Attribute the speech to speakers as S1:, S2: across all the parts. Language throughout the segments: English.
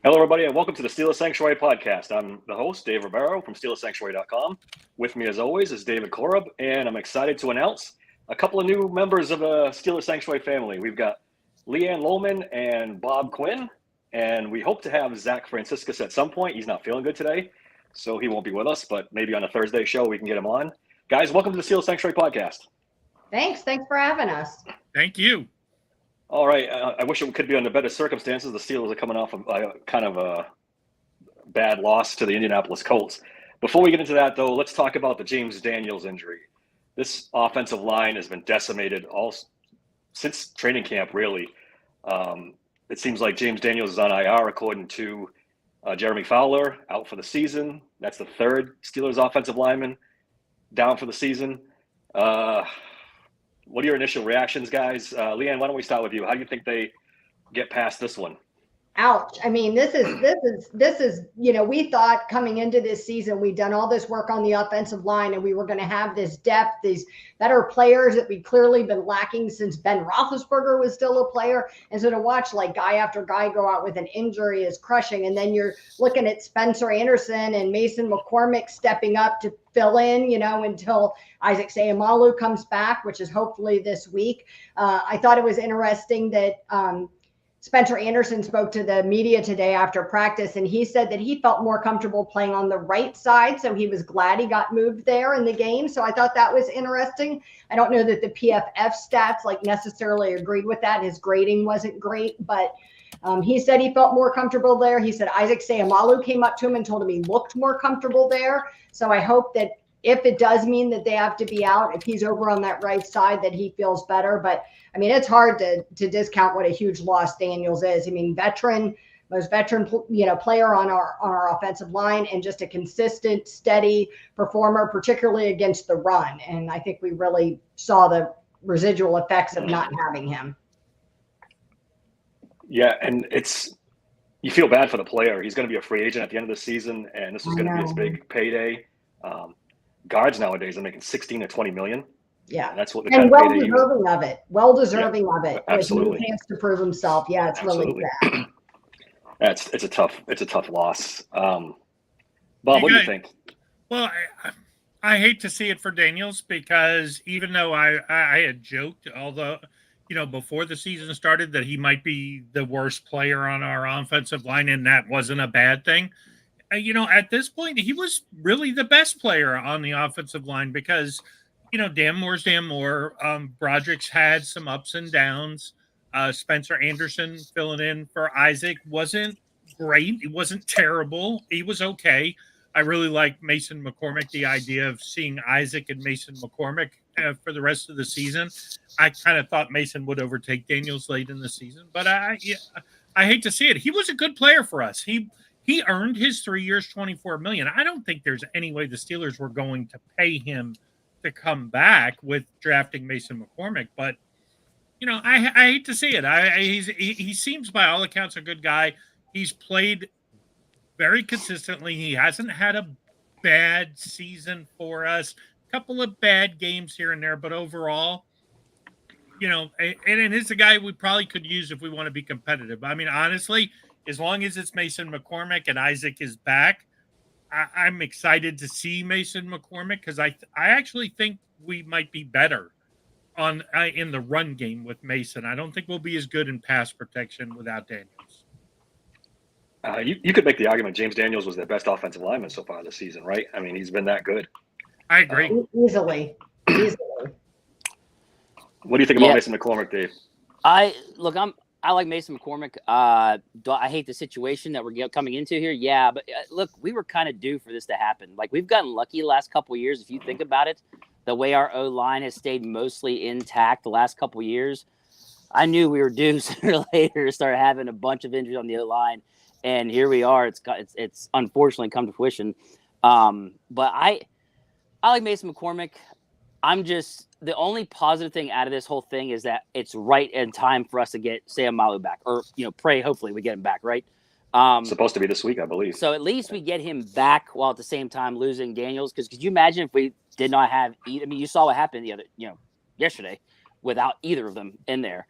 S1: Hello, everybody, and welcome to the Steelers Sanctuary podcast. I'm the host, Dave Ribeiro from SteelersSanctuary.com. With me, as always, is David Korub, and I'm excited to announce a couple of new members of the Steelers Sanctuary family. We've got Leanne Lohman and Bob Quinn, and we hope to have Zach Franciscus at some point. He's not feeling good today, so he won't be with us, but maybe on a Thursday show we can get him on. Guys, welcome to the Steelers Sanctuary podcast.
S2: Thanks for having us.
S3: Thank you.
S1: All right. I wish it could be under better circumstances. The Steelers are coming off of kind of a bad loss to the Indianapolis Colts. Before we get into that, though, let's talk about the James Daniels injury. This offensive line has been decimated all since training camp, really. It seems like James Daniels is on IR, according to Jeremy Fowler, out for the season. That's the third Steelers offensive lineman down for the season. What are your initial reactions, guys? Leanne, why don't we start with you? How do you think they get past this one?
S2: Ouch. I mean, this is, we thought coming into this season, we'd done all this work on the offensive line and we were going to have this depth, these better players that we'd clearly been lacking since Ben Roethlisberger was still a player. And so to watch like guy after guy go out with an injury is crushing. And then you're looking at Spencer Anderson and Mason McCormick stepping up to fill in, until Isaac Seumalo comes back, which is hopefully this week. I thought it was interesting that, Spencer Anderson spoke to the media today after practice, and he said that he felt more comfortable playing on the right side. So he was glad he got moved there in the game. So I thought that was interesting. I don't know that the PFF stats necessarily agreed with that. His grading wasn't great, but he said he felt more comfortable there. He said Isaac Seumalo came up to him and told him he looked more comfortable there. So I hope that if it does mean that they have to be out, if he's over on that right side, that he feels better. But I mean, it's hard to discount what a huge loss Daniels is. I mean, most veteran, player on our offensive line, and just a consistent, steady performer, particularly against the run. And I think we really saw the residual effects of not having him.
S1: Yeah, and you feel bad for the player. He's going to be a free agent at the end of the season, and this is going to be his big payday. Guards nowadays are making 16 to 20 million.
S2: Yeah,
S1: and that's what the
S2: kind of payday deserving of it. Well deserving of it.
S1: Absolutely,
S2: with no chance to prove himself. Yeah, it's
S1: absolutely.
S2: Really bad.
S1: It's a tough loss. Bob, what do you think?
S3: Well, I hate to see it for Daniels because even though I had joked, although before the season started, that he might be the worst player on our offensive line, and that wasn't a bad thing. At this point, he was really the best player on the offensive line because, Dan Moore's Dan Moore. Broderick's had some ups and downs. Spencer Anderson filling in for Isaac wasn't great. It wasn't terrible. He was okay. I really like Mason McCormick, the idea of seeing Isaac and Mason McCormick for the rest of the season. I kind of thought Mason would overtake Daniels late in the season, but I hate to see it. He was a good player for us. He earned his 3 years, $24 million. I don't think there's any way the Steelers were going to pay him to come back with drafting Mason McCormick. But, I hate to see it. He seems by all accounts a good guy. He's played very consistently. He hasn't had a bad season for us. A couple of bad games here and there, but overall, and it's a guy we probably could use if we want to be competitive. I mean, honestly, as long as it's Mason McCormick and Isaac is back, I'm excited to see Mason McCormick because I actually think we might be better in the run game with Mason. I don't think we'll be as good in pass protection without Daniels.
S1: You could make the argument James Daniels was their best offensive lineman so far this season, right? I mean, he's been that good.
S3: I agree.
S2: Easily.
S1: What do you think about Mason McCormick, Dave?
S4: I like Mason McCormick. I hate the situation that we're coming into here. Yeah, but look, we were kind of due for this to happen. Like, we've gotten lucky the last couple of years. If you think about it, the way our O-line has stayed mostly intact the last couple of years, I knew we were due sooner or later to start having a bunch of injuries on the O-line, and here we are. It's unfortunately come to fruition. But I like Mason McCormick. The only positive thing out of this whole thing is that it's right in time for us to get Seumalo back, or pray hopefully we get him back, right?
S1: Supposed to be this week, I believe.
S4: So at least we get him back while at the same time losing Daniels. Because could you imagine if we did not have? I mean, you saw what happened yesterday without either of them in there.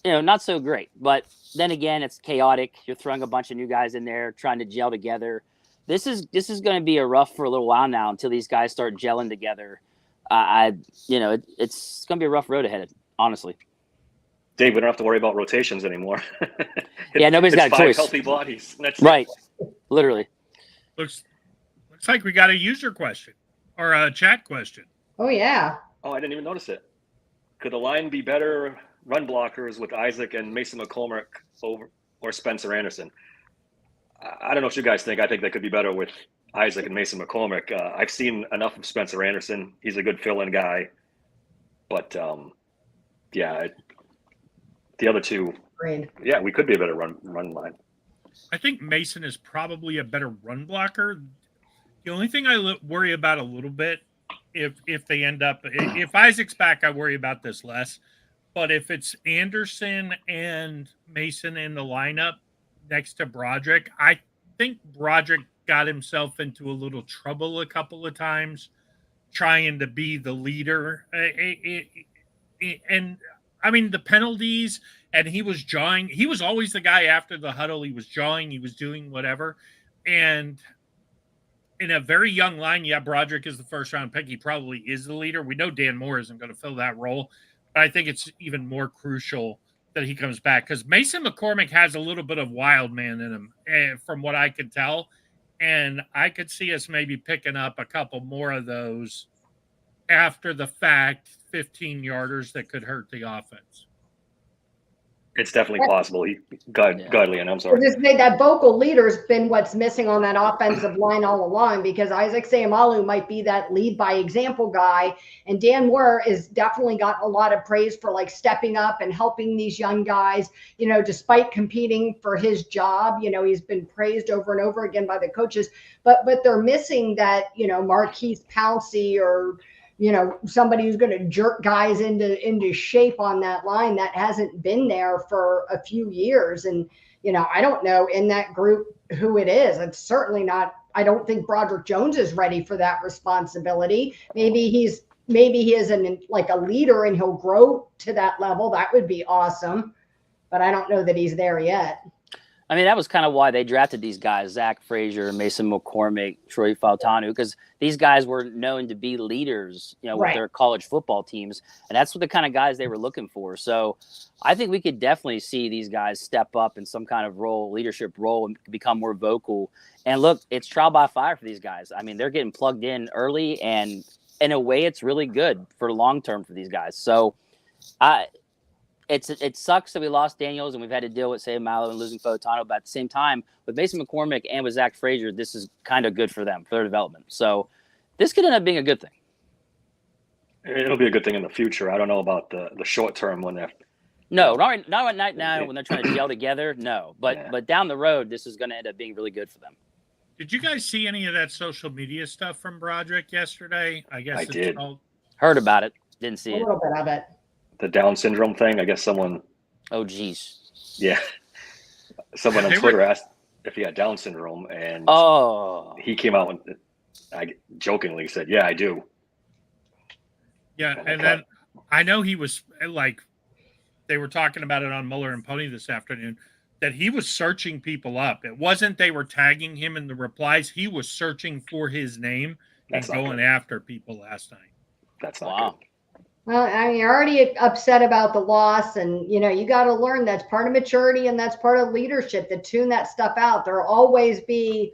S4: not so great. But then again, it's chaotic. You're throwing a bunch of new guys in there, trying to gel together. This is going to be a rough for a little while now until these guys start gelling together. It's going to be a rough road ahead, honestly.
S1: Dave, we don't have to worry about rotations anymore.
S4: Yeah, nobody's got a choice.
S1: Healthy bodies. That's
S4: right. Literally.
S3: Looks like we got a user question or a chat question.
S2: Oh, yeah.
S1: Oh, I didn't even notice it. Could the line be better run blockers with Isaac and Mason McCormick or Spencer Anderson? I don't know what you guys think. I think they could be better with Isaac and Mason McCormick. I've seen enough of Spencer Anderson. He's a good fill-in guy. But, the other two,
S2: Agreed.
S1: yeah, we could be a better run line.
S3: I think Mason is probably a better run blocker. The only thing I worry about a little bit, if they end up, if Isaac's back, I worry about this less. But if it's Anderson and Mason in the lineup next to Broderick, I think Broderick got himself into a little trouble a couple of times trying to be the leader. And I mean, the penalties, and he was jawing. He was always the guy after the huddle. He was jawing. He was doing whatever. And in a very young line, yeah, Broderick is the first-round pick. He probably is the leader. We know Dan Moore isn't going to fill that role. But I think it's even more crucial that he comes back because Mason McCormick has a little bit of wild man in him, from what I can tell. And I could see us maybe picking up a couple more of those after the fact 15-yarders that could hurt the offense.
S1: It's definitely possible. Godly, and I'm sorry.
S2: Just say that vocal leader's been what's missing on that offensive line all along because Isaac Seumalo might be that lead by example guy, and Dan Moore is definitely got a lot of praise for like stepping up and helping these young guys. Despite competing for his job, he's been praised over and over again by the coaches. But they're missing that Marquise Pouncey or somebody who's going to jerk guys into shape on that line that hasn't been there for a few years. And, I don't know in that group who it is. It's certainly not, I don't think Broderick Jones is ready for that responsibility. Maybe he is like a leader and he'll grow to that level. That would be awesome. But I don't know that he's there yet.
S4: I mean, that was kind of why they drafted these guys, Zach Frazier, Mason McCormick, Troy Fautanu, because these guys were known to be leaders, with their college football teams. And that's what the kind of guys they were looking for. So I think we could definitely see these guys step up in some kind of leadership role and become more vocal. And look, it's trial by fire for these guys. I mean, they're getting plugged in early, and in a way, it's really good for long term for these guys. So it sucks that we lost Daniels and we've had to deal with Seumalo and losing Fautanu, but at the same time, with Mason McCormick and with Zach Frazier, this is kind of good for them, for their development. So this could end up being a good thing.
S1: It'll be a good thing in the future. I don't know about the short term when they're
S4: not right now when they're trying to gel together. No, but down the road, this is going to end up being really good for them.
S3: Did you guys see any of that social media stuff from Broderick yesterday? I guess
S1: I did.
S4: Heard about it. Didn't see
S2: a little bit of it.
S1: The Down syndrome thing. I guess someone.
S4: Oh, geez.
S1: Yeah. Someone on Twitter asked if he had Down syndrome, and he came out and I jokingly said, "Yeah, I do."
S3: Yeah, and then I know he was like, they were talking about it on Muller and Pony this afternoon, that he was searching people up. It wasn't they were tagging him in the replies. He was searching for his name and going after people last night.
S1: That's not good.
S2: Well, I mean, you're already upset about the loss, and you got to learn that's part of maturity and that's part of leadership to tune that stuff out. There's always going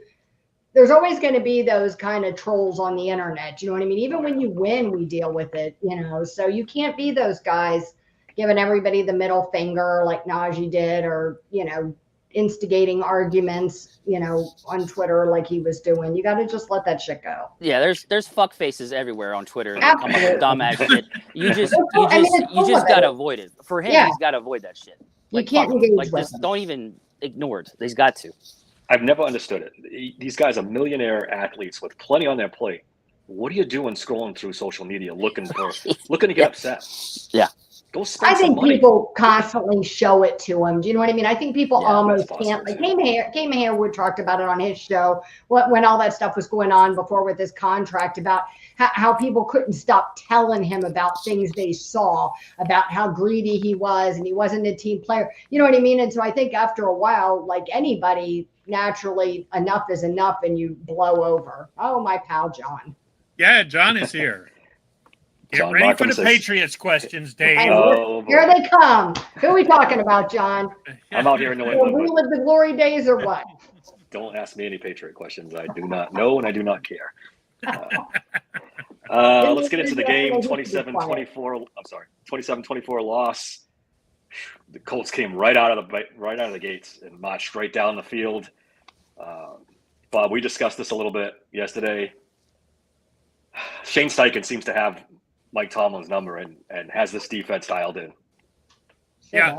S2: to be those kind of trolls on the internet. You know what I mean? Even when you win, we deal with it. So you can't be those guys giving everybody the middle finger like Najee did, or instigating arguments, on Twitter like he was doing. You got to just let that shit go.
S4: Yeah, there's fuck faces everywhere on Twitter that come up with dumbass shit. You just got to avoid it. For him, he's got to avoid that shit.
S2: You can't engage with
S4: just don't even ignore it. He's got to.
S1: I've never understood it. These guys are millionaire athletes with plenty on their plate. What are you doing scrolling through social media looking to get upset?
S4: Yeah.
S1: Go spend
S2: I
S1: some
S2: think
S1: money.
S2: people constantly show it to him. Do you know what I mean? I think people
S1: Yeah,
S2: almost
S1: that's
S2: can't.
S1: possible,
S2: Like Cayman Harewood talked about it on his show when all that stuff was going on before with his contract, about how people couldn't stop telling him about things they saw, about how greedy he was and he wasn't a team player. You know what I mean? And so I think after a while, like anybody, naturally enough is enough and you blow over. Oh, my pal John.
S3: Yeah, John is here. Get
S1: John
S3: ready
S1: Markham
S3: for the
S1: says-
S3: Patriots questions, Dave.
S2: And
S1: Oh,
S2: here
S1: boy.
S2: they come. Who are we talking about, John?
S1: I'm out here in New
S2: Will
S1: England,
S2: we live the glory days or what?
S1: but don't ask me any Patriot questions. I do not know, and I do not care. Let's get into the game. 27-24. I'm sorry, 27-24 loss. The Colts came right out of the gates and marched right down the field. Bob, we discussed this a little bit yesterday. Shane Steichen seems to have Mike Tomlin's number and has this defense dialed in.
S3: Yeah,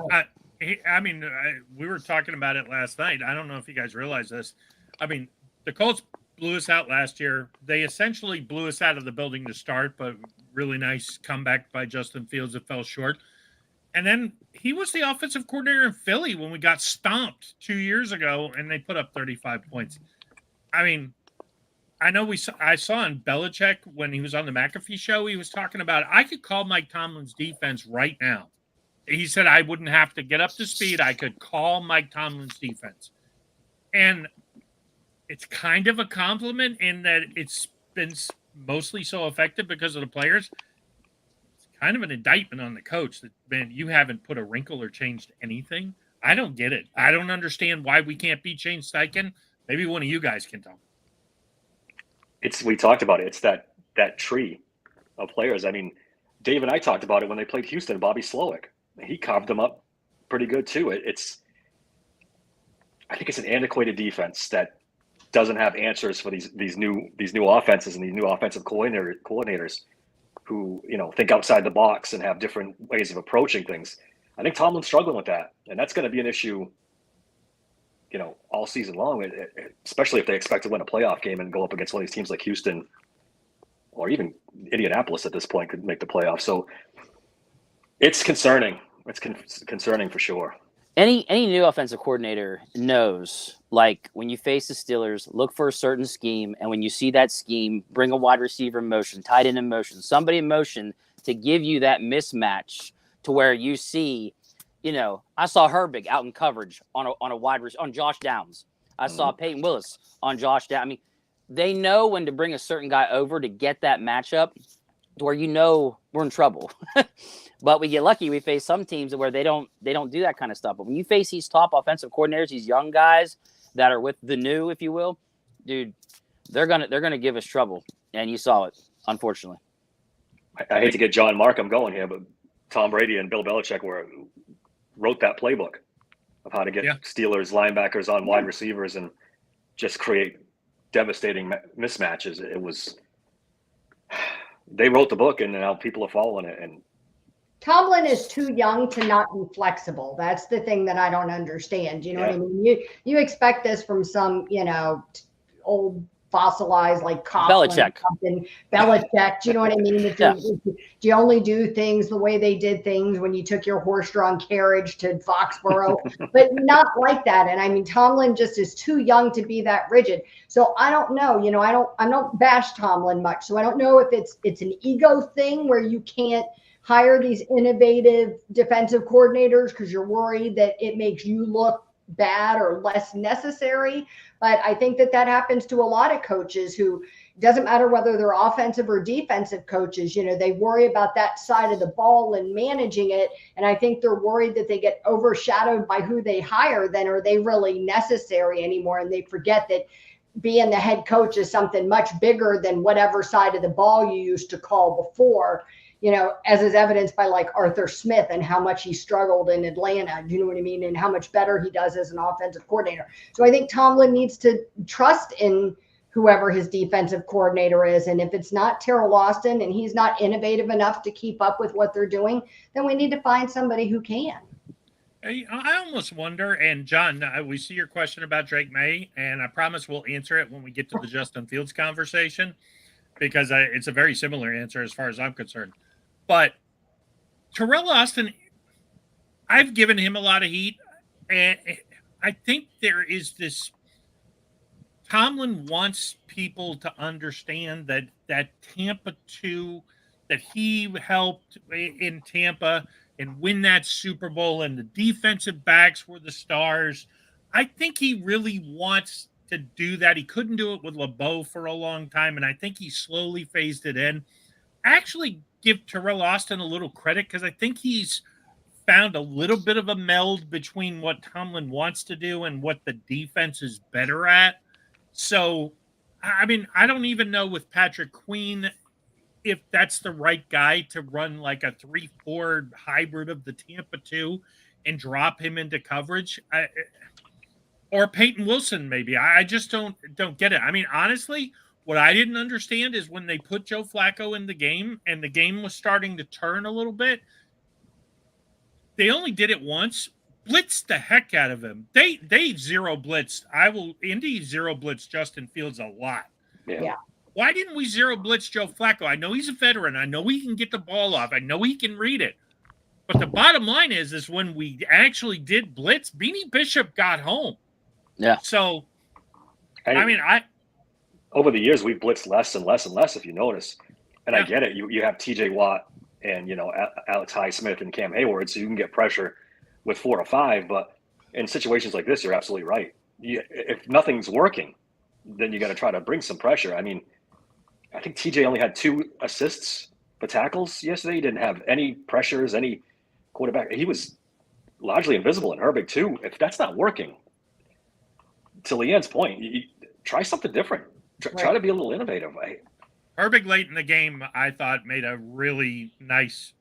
S3: we were talking about it last night. I don't know if you guys realize this. I mean, the Colts blew us out last year. They essentially blew us out of the building to start, but really nice comeback by Justin Fields that fell short. And then he was the offensive coordinator in Philly when we got stomped 2 years ago, and they put up 35 points. I mean, I know I saw in Belichick when he was on the McAfee show, he was talking about, I could call Mike Tomlin's defense right now. He said I wouldn't have to get up to speed. I could call Mike Tomlin's defense. And it's kind of a compliment in that it's been mostly so effective because of the players. It's kind of an indictment on the coach that, man, you haven't put a wrinkle or changed anything. I don't get it. I don't understand why we can't beat Shane Steichen. Maybe one of you guys can tell me.
S1: We talked about it. It's that tree of players. I mean, Dave and I talked about it when they played Houston. Bobby Slowick, he carved them up pretty good too. I think it's an antiquated defense that doesn't have answers for these new offenses and these new offensive coordinators who think outside the box and have different ways of approaching things. I think Tomlin's struggling with that, and that's going to be an issue all season long, especially if they expect to win a playoff game and go up against one of these teams like Houston or even Indianapolis at this point could make the playoffs. So it's concerning. It's concerning for sure.
S4: Any new offensive coordinator knows, like, when you face the Steelers, look for a certain scheme, and when you see that scheme, bring a wide receiver in motion, tight end in motion, somebody in motion to give you that mismatch to where you see, I saw Herbig out in coverage on Josh Downs. I saw Peyton Willis on Josh Downs. I mean, they know when to bring a certain guy over to get that matchup to where we're in trouble. But we get lucky. We face some teams where they don't do that kind of stuff. But when you face these top offensive coordinators, these young guys that are with the new, if you will, dude, they're gonna give us trouble. And you saw it, unfortunately.
S1: I hate to get John Markham going here, but Tom Brady and Bill Belichick wrote that playbook of how to get Steelers linebackers on wide receivers and just create devastating mismatches. They wrote the book, and now people are following it. And
S2: Tomlin is too young to not be flexible. That's the thing that I don't understand. You know what I mean? You expect this from some, old fossilized like Coughlin
S4: Belichick.
S2: Something. Belichick. Do you know what I mean? Do you only do things the way they did things when you took your horse-drawn carriage to Foxborough? But not like that. And I mean, Tomlin just is too young to be that rigid. So I don't know. I don't bash Tomlin much. So I don't know if it's an ego thing where you can't hire these innovative defensive coordinators because you're worried that it makes you look bad or less necessary. But I think that happens to a lot of coaches who, doesn't matter whether they're offensive or defensive coaches, they worry about that side of the ball and managing it. And I think they're worried that they get overshadowed by who they hire. Then are they really necessary anymore? And they forget that being the head coach is something much bigger than whatever side of the ball you used to call before. As is evidenced by like Arthur Smith and how much he struggled in Atlanta, do you know what I mean? And how much better he does as an offensive coordinator. So I think Tomlin needs to trust in whoever his defensive coordinator is. And if it's not Terrell Austin and he's not innovative enough to keep up with what they're doing, then we need to find somebody who can.
S3: I almost wonder, and John, we see your question about Drake May, and I promise we'll answer it when we get to the Justin Fields conversation, because it's a very similar answer as far as I'm concerned. But Terrell Austin, I've given him a lot of heat, and I think there is this. Tomlin wants people to understand that Tampa 2, that he helped in Tampa and win that Super Bowl, and the defensive backs were the stars. I think he really wants to do that. He couldn't do it with LeBeau for a long time, and I think he slowly phased it in. I actually give Terrell Austin a little credit because I think he's found a little bit of a meld between what Tomlin wants to do and what the defense is better at. So, I mean, I don't even know with Patrick Queen if that's the right guy to run like a 3-4 hybrid of the Tampa 2 and drop him into coverage. Or Peyton Wilson, maybe. I just don't get it. I mean, honestly, what I didn't understand is when they put Joe Flacco in the game and the game was starting to turn a little bit, they only did it once. Blitzed the heck out of him. They zero blitzed. Indy zero blitz Justin Fields a lot.
S2: Yeah.
S3: Why didn't we zero blitz Joe Flacco? I know he's a veteran. I know he can get the ball off. I know he can read it. But the bottom line is when we actually did blitz, Beanie Bishop got home.
S4: Yeah.
S3: So, I mean,
S1: over the years we've blitzed less and less and less, if you notice. And
S3: Yeah.
S1: I get it. You have T.J. Watt and Alex Highsmith and Cam Hayward, so you can get pressure with 4 or 5. But in situations like this, you're absolutely right. If nothing's working, then you got to try to bring some pressure. I mean, I think TJ only had 2 assists for tackles yesterday. He didn't have any pressures, any quarterback. He was largely invisible in Herbig too. If that's not working, to Leanne's point, you try something different. Try to be a little innovative.
S3: Herbig late in the game, I thought, made a really nice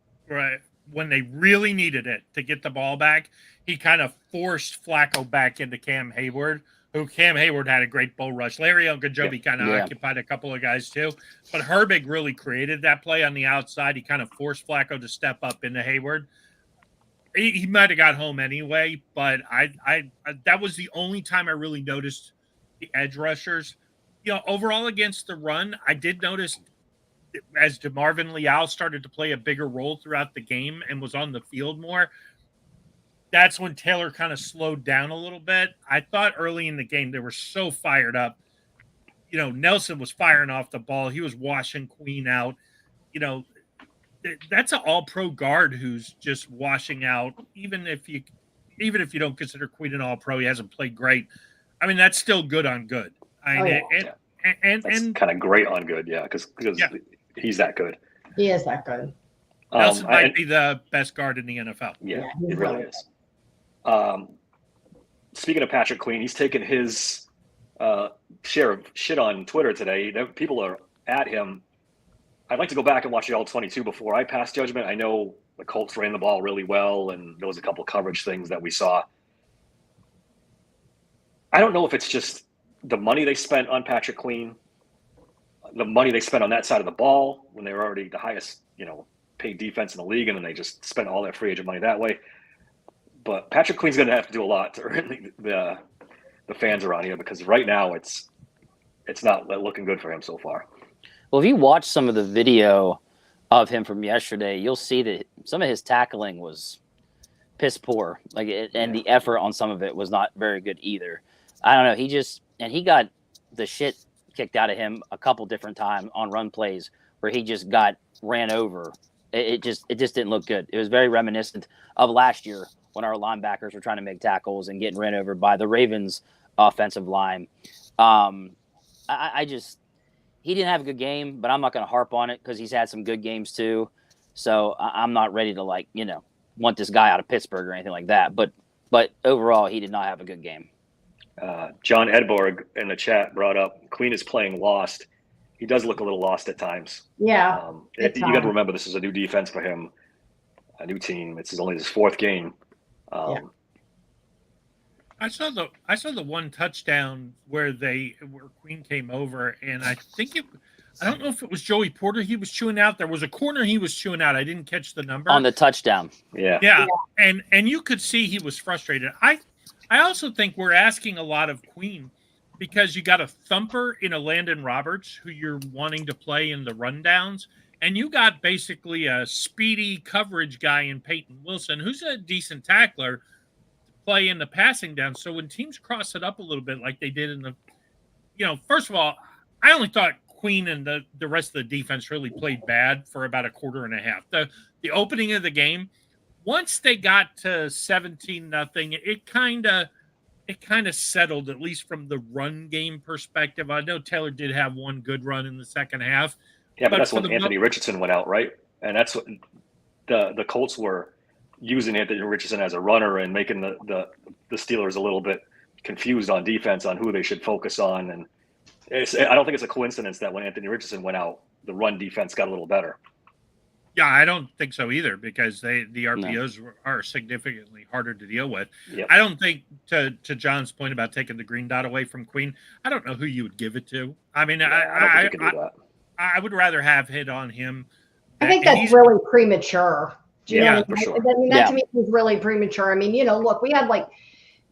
S3: when they really needed it to get the ball back. He kind of forced Flacco back into Cam Hayward, who Cam Hayward had a great bull rush. Larry Ogunjobi kind of occupied a couple of guys too. But Herbig really created that play on the outside. He kind of forced Flacco to step up into Hayward. He might have got home anyway, but I that was the only time I really noticed the edge rushers. Overall against the run, I did notice as DeMarvin Leal started to play a bigger role throughout the game and was on the field more, that's when Taylor kind of slowed down a little bit. I thought early in the game they were so fired up. Nelson was firing off the ball. He was washing Queen out. That's an all-pro guard who's just washing out. Even if you don't consider Queen an all-pro, he hasn't played great. I mean, that's still good on good.
S1: And kind of great on good, because he's that good.
S2: He is that good.
S3: Nelson might be the best guard in the NFL.
S1: Yeah, it really is. Speaking of Patrick Queen, he's taken his share of shit on Twitter today. People are at him. I'd like to go back and watch the All-22 before I pass judgment. I know the Colts ran the ball really well, and there was a couple coverage things that we saw. I don't know if it's just the money they spent on Patrick Queen, the money they spent on that side of the ball when they were already the highest, paid defense in the league, and then they just spent all their free agent money that way. But Patrick Queen's going to have to do a lot to earn the fans around here, because right now it's not looking good for him so far.
S4: Well, if you watch some of the video of him from yesterday, you'll see that some of his tackling was piss poor. And the effort on some of it was not very good either. I don't know. He got the shit kicked out of him a couple different times on run plays where he just got ran over. It just didn't look good. It was very reminiscent of last year when our linebackers were trying to make tackles and getting ran over by the Ravens offensive line. He didn't have a good game, but I'm not going to harp on it because he's had some good games too. So I'm not ready to want this guy out of Pittsburgh or anything like that. But overall, he did not have a good game.
S1: John Edborg in the chat brought up Queen is playing lost. He does look a little lost at times.
S2: Yeah.
S1: You got to remember, this is a new defense for him, a new team. It's only his 4th game.
S3: I saw the one touchdown where Queen came over, and I don't know if it was Joey Porter he was chewing out. There was a corner he was chewing out. I didn't catch the number
S4: on the touchdown.
S3: Yeah. And you could see he was frustrated. I also think we're asking a lot of Queen because you got a thumper in a Landon Roberts who you're wanting to play in the rundowns, and you got basically a speedy coverage guy in Peyton Wilson, who's a decent tackler, to play in the passing down. So when teams cross it up a little bit like they did in the, first of all, I only thought Queen and the rest of the defense really played bad for about a quarter and a half. The opening of the game, once they got to 17-0, it kind of settled, at least from the run game perspective. I know Taylor did have one good run in the second half.
S1: Yeah, but that's when Anthony Richardson went out, right? And that's what the Colts were using Anthony Richardson as a runner and making the Steelers a little bit confused on defense on who they should focus on. And I don't think it's a coincidence that when Anthony Richardson went out, the run defense got a little better.
S3: Yeah, I don't think so either, because the RPOs are significantly harder to deal with.
S1: Yep.
S3: I don't think, to John's point about taking the green dot away from Queen, I don't know who you would give it to. I mean,
S1: I don't think you can do that.
S3: I would rather have hit on him.
S2: I think that's really premature. Do you know what I mean?
S1: For sure.
S2: I mean, that to me is really premature. I mean, look, we had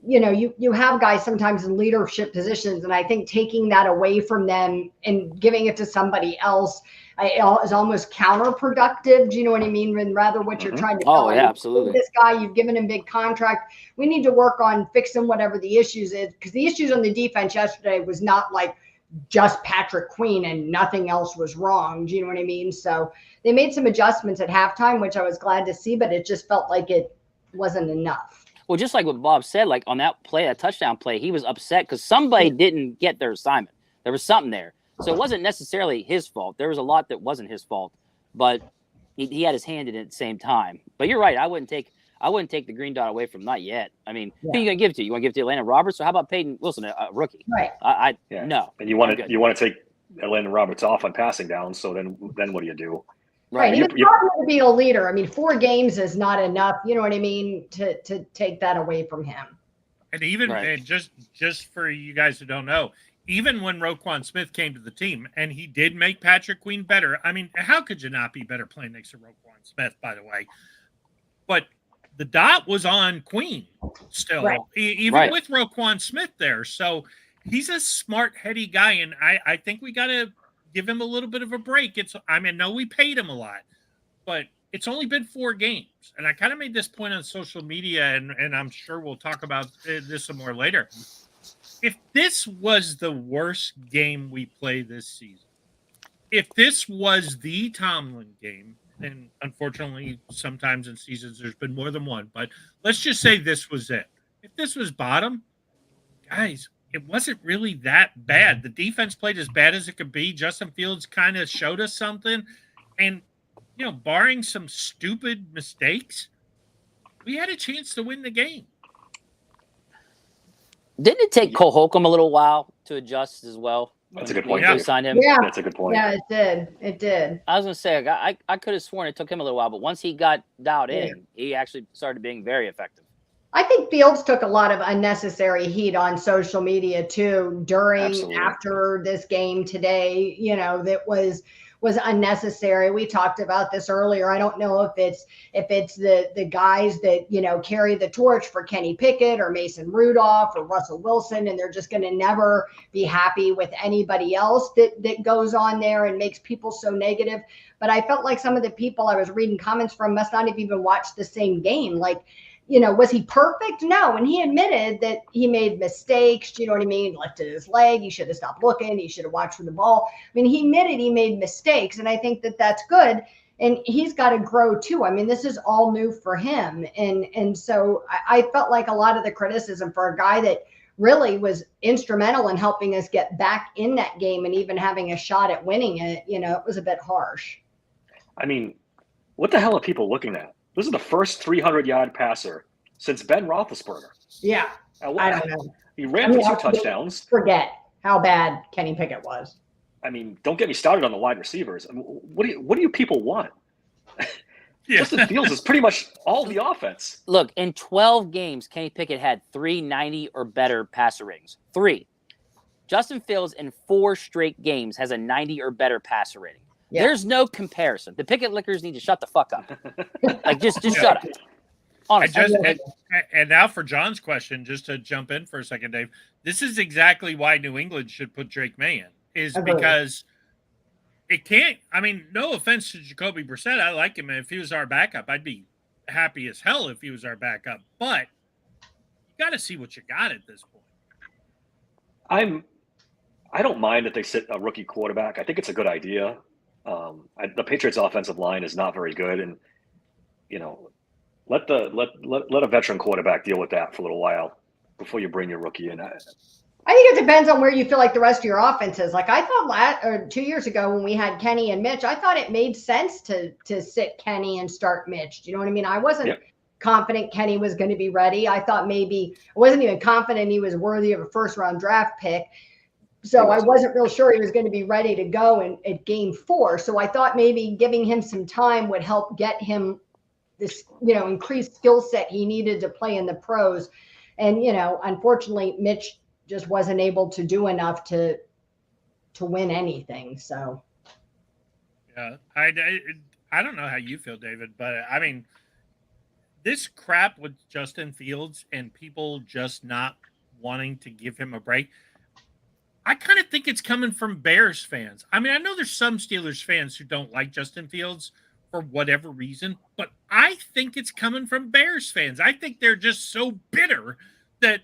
S2: you have guys sometimes in leadership positions, and I think taking that away from them and giving it to somebody else is almost counterproductive. Do you know what I mean? And rather what you're trying to tell
S4: absolutely.
S2: This guy, you've given him big contract. We need to work on fixing whatever the issues is, because the issues on the defense yesterday was not like just Patrick Queen and nothing else was wrong. Do you know what I mean? So they made some adjustments at halftime, which I was glad to see, but it just felt like it wasn't enough.
S4: Well, just like what Bob said, like on that play, that touchdown play, he was upset because somebody didn't get their assignment. There was something there. So it wasn't necessarily his fault. There was a lot that wasn't his fault, but he had his hand in it at the same time. But you're right. I wouldn't take the green dot away from, not yet. I mean, who are you going to give it to? You want to give it to Atlanta Roberts? So how about Peyton Wilson, a rookie?
S2: Right.
S4: No.
S1: And you want to take Atlanta Roberts off on passing down. So then what do you do?
S2: Right. He was trying to be a leader. I mean, 4 games is not enough. You know what I mean? To take that away from him.
S3: And even and just for you guys who don't know, even when Roquan Smith came to the team, and he did make Patrick Queen better. I mean, how could you not be better playing next to Roquan Smith, by the way? But the dot was on Queen still, even with Roquan Smith there. So he's a smart, heady guy, and I think we got to give him a little bit of a break. I know we paid him a lot, but it's only been 4 games. And I kind of made this point on social media, and I'm sure we'll talk about this some more later. If this was the worst game we play this season, if this was the Tomlin game, and unfortunately sometimes in seasons there's been more than one, but let's just say this was it. If this was bottom, guys, it wasn't really that bad. The defense played as bad as it could be. Justin Fields kind of showed us something. And, barring some stupid mistakes, we had a chance to win the game.
S4: Didn't it take Cole Holcomb a little while to adjust as well?
S1: That's a good point.
S4: Yeah. Signed him?
S2: Yeah.
S1: That's a good point.
S2: Yeah, it did. It did.
S4: I was going to say, I could have sworn it took him a little while, but once he got dialed in, he actually started being very effective.
S2: I think Fields took a lot of unnecessary heat on social media too after this game today, that was unnecessary. We talked about this earlier. I don't know if it's the guys that, carry the torch for Kenny Pickett or Mason Rudolph or Russell Wilson, and they're just going to never be happy with anybody else that goes on there and makes people so negative. But I felt like some of the people I was reading comments from must not have even watched the same game. Like, was he perfect? No. And he admitted that he made mistakes. You know what I mean? Lifted his leg. He should have stopped looking. He should have watched for the ball. I mean, he admitted he made mistakes. And I think that that's good. And he's got to grow too. I mean, this is all new for him. And so I felt like a lot of the criticism for a guy that really was instrumental in helping us get back in that game and even having a shot at winning it, it was a bit harsh.
S1: I mean, what the hell are people looking at? This is the first 300-yard passer since Ben Roethlisberger.
S2: Yeah, I don't know.
S1: He ran for 2 touchdowns.
S2: Forget how bad Kenny Pickett was.
S1: I mean, don't get me started on the wide receivers. I mean, what do you people want? Justin Fields is pretty much all the offense.
S4: Look, in 12 games, Kenny Pickett had 390 or better passer ratings. 3. Justin Fields in 4 straight games has a 90 or better passer rating. Yeah. There's no comparison. The Pickett lickers need to shut the fuck up. Like, just shut up. Honestly.
S3: And now for John's question, just to jump in for a second, Dave, this is exactly why New England should put Drake May in, because it can't. I mean, no offense to Jacoby Brissett, I like him, and if he was our backup, I'd be happy as hell if he was our backup. But you got to see what you got at this point.
S1: I don't mind that they sit a rookie quarterback. I think it's a good idea. The Patriots' offensive line is not very good, and let a veteran quarterback deal with that for a little while before you bring your rookie in.
S2: I think it depends on where you feel like the rest of your offense is. Like I thought 2 years ago when we had Kenny and Mitch, I thought it made sense to sit Kenny and start Mitch. Do you know what I mean? I wasn't confident Kenny was going to be ready. I thought maybe I wasn't even confident he was worthy of a first-round draft pick. So I wasn't real sure he was going to be ready to go at game 4. So I thought maybe giving him some time would help get him this, increased skill set he needed to play in the pros. And, unfortunately, Mitch just wasn't able to do enough to win anything. So.
S3: Yeah, I don't know how you feel, David, but I mean, this crap with Justin Fields and people just not wanting to give him a break, I kind of think it's coming from Bears fans. I mean, I know there's some Steelers fans who don't like Justin Fields for whatever reason, but I think it's coming from Bears fans. I think they're just so bitter that,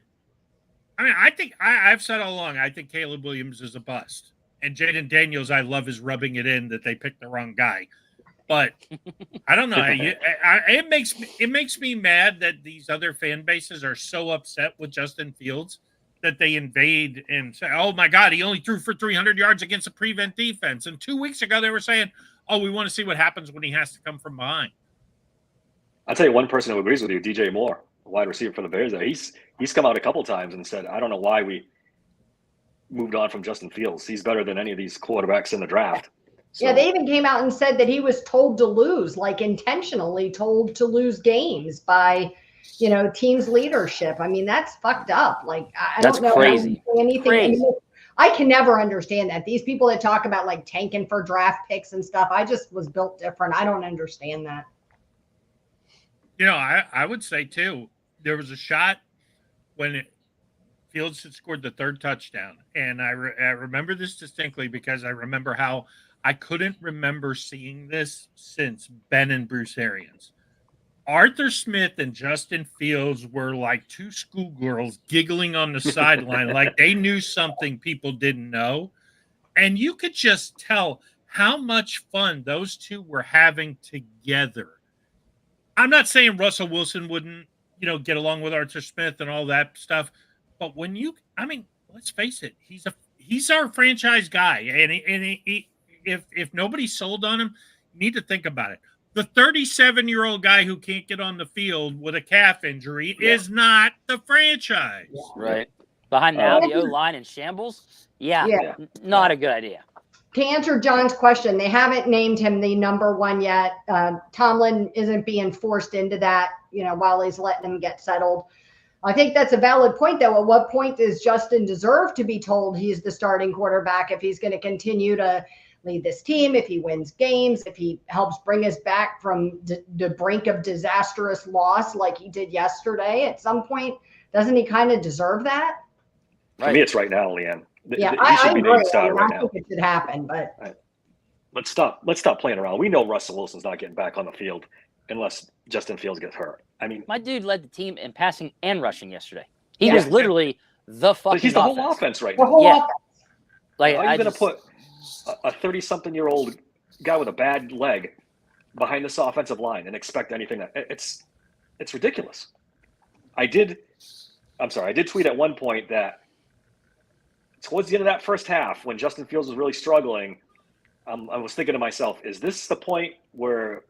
S3: I mean, I think I've said all along, I think Caleb Williams is a bust. And Jaden Daniels, I love is rubbing it in that they picked the wrong guy. But I don't know. It makes me mad that these other fan bases are so upset with Justin Fields that they invade and say, oh, my God, he only threw for 300 yards against a prevent defense. And 2 weeks ago, they were saying, oh, we want to see what happens when he has to come from behind.
S1: I'll tell you one person who agrees with you, DJ Moore, a wide receiver for the Bears. He's come out a couple times and said, I don't know why we moved on from Justin Fields. He's better than any of these quarterbacks in the draft. So,
S2: yeah, they even came out and said that he was told to lose, like intentionally told to lose games by – team's leadership. I mean, that's fucked up. Like, I don't know
S4: crazy.
S2: Anything.
S4: Crazy.
S2: I can never understand that. These people that talk about like tanking for draft picks and stuff, I just was built different. I don't understand that.
S3: I would say too, there was a shot when Fields had scored the third touchdown. And I remember this distinctly because I remember how I couldn't remember seeing this since Ben and Bruce Arians. Arthur Smith and Justin Fields were like two schoolgirls giggling on the sideline like they knew something people didn't know. And you could just tell how much fun those two were having together. I'm not saying Russell Wilson wouldn't, get along with Arthur Smith and all that stuff. But let's face it, he's our franchise guy. And if nobody's sold on him, you need to think about it. The 37-year-old guy who can't get on the field with a calf injury is not the franchise.
S4: Right. Behind now, the O-line in shambles? Yeah. Not a good idea.
S2: To answer John's question, they haven't named him the number one yet. Tomlin isn't being forced into that, while he's letting him get settled. I think that's a valid point, though. At what point does Justin deserve to be told he's the starting quarterback if he's going to continue to lead this team, if he wins games, if he helps bring us back from the brink of disastrous loss like he did yesterday? At some point, doesn't he kind of deserve that?
S1: For me, it's right now, Leanne.
S2: I agree.
S1: I
S2: think it should happen, but
S1: let's stop playing around. We know Russell Wilson's not getting back on the field unless Justin Fields gets hurt. I mean,
S4: my dude led the team in passing and rushing yesterday. He was literally the fucking.
S1: He's the
S4: offense.
S1: whole offense right
S2: the
S1: now.
S2: whole offense.
S4: Like,
S1: are you going to put a 30-something-year-old guy with a bad leg behind this offensive line and expect anything? It's ridiculous. I did tweet at one point that towards the end of that first half, when Justin Fields was really struggling, I was thinking to myself, is this the point where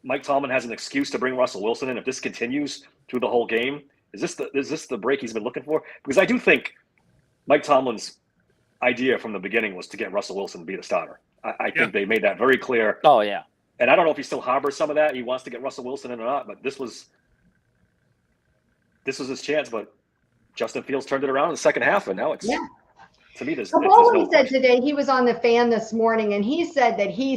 S1: Mike Tomlin has an excuse to bring Russell Wilson in if this continues through the whole game? Is this the break he's been looking for? Because I do think Mike Tomlin's idea from the beginning was to get Russell Wilson to be the starter. I think they made that very clear.
S4: Oh, yeah.
S1: And I don't know if he still harbors some of that. He wants to get Russell Wilson in or not, but this was his chance. But Justin Fields turned it around in the second half, and now it's to me. There's no
S2: said today, he was on the Fan this morning, and he said that he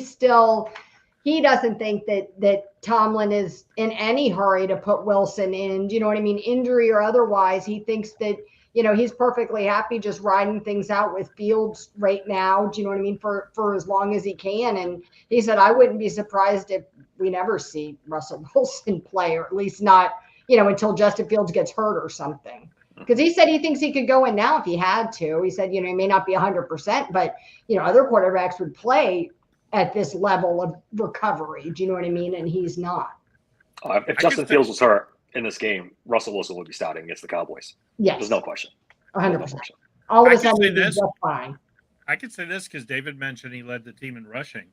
S2: doesn't think that Tomlin is in any hurry to put Wilson in. Do you know what I mean? Injury or otherwise, he thinks that he's perfectly happy just riding things out with Fields right now. Do you know what I mean? For as long as he can. And he said, I wouldn't be surprised if we never see Russell Wilson play, or at least not, until Justin Fields gets hurt or something. Because he said he thinks he could go in now if he had to. He said, he may not be 100%, but, other quarterbacks would play at this level of recovery. Do you know what I mean? And he's not.
S1: If Justin Fields was hurt in this game, Russell Wilson would be starting against the Cowboys.
S2: Yes.
S1: There's no question.
S2: 100%. All of a sudden, he's just fine.
S3: I could say this because David mentioned he led the team in rushing.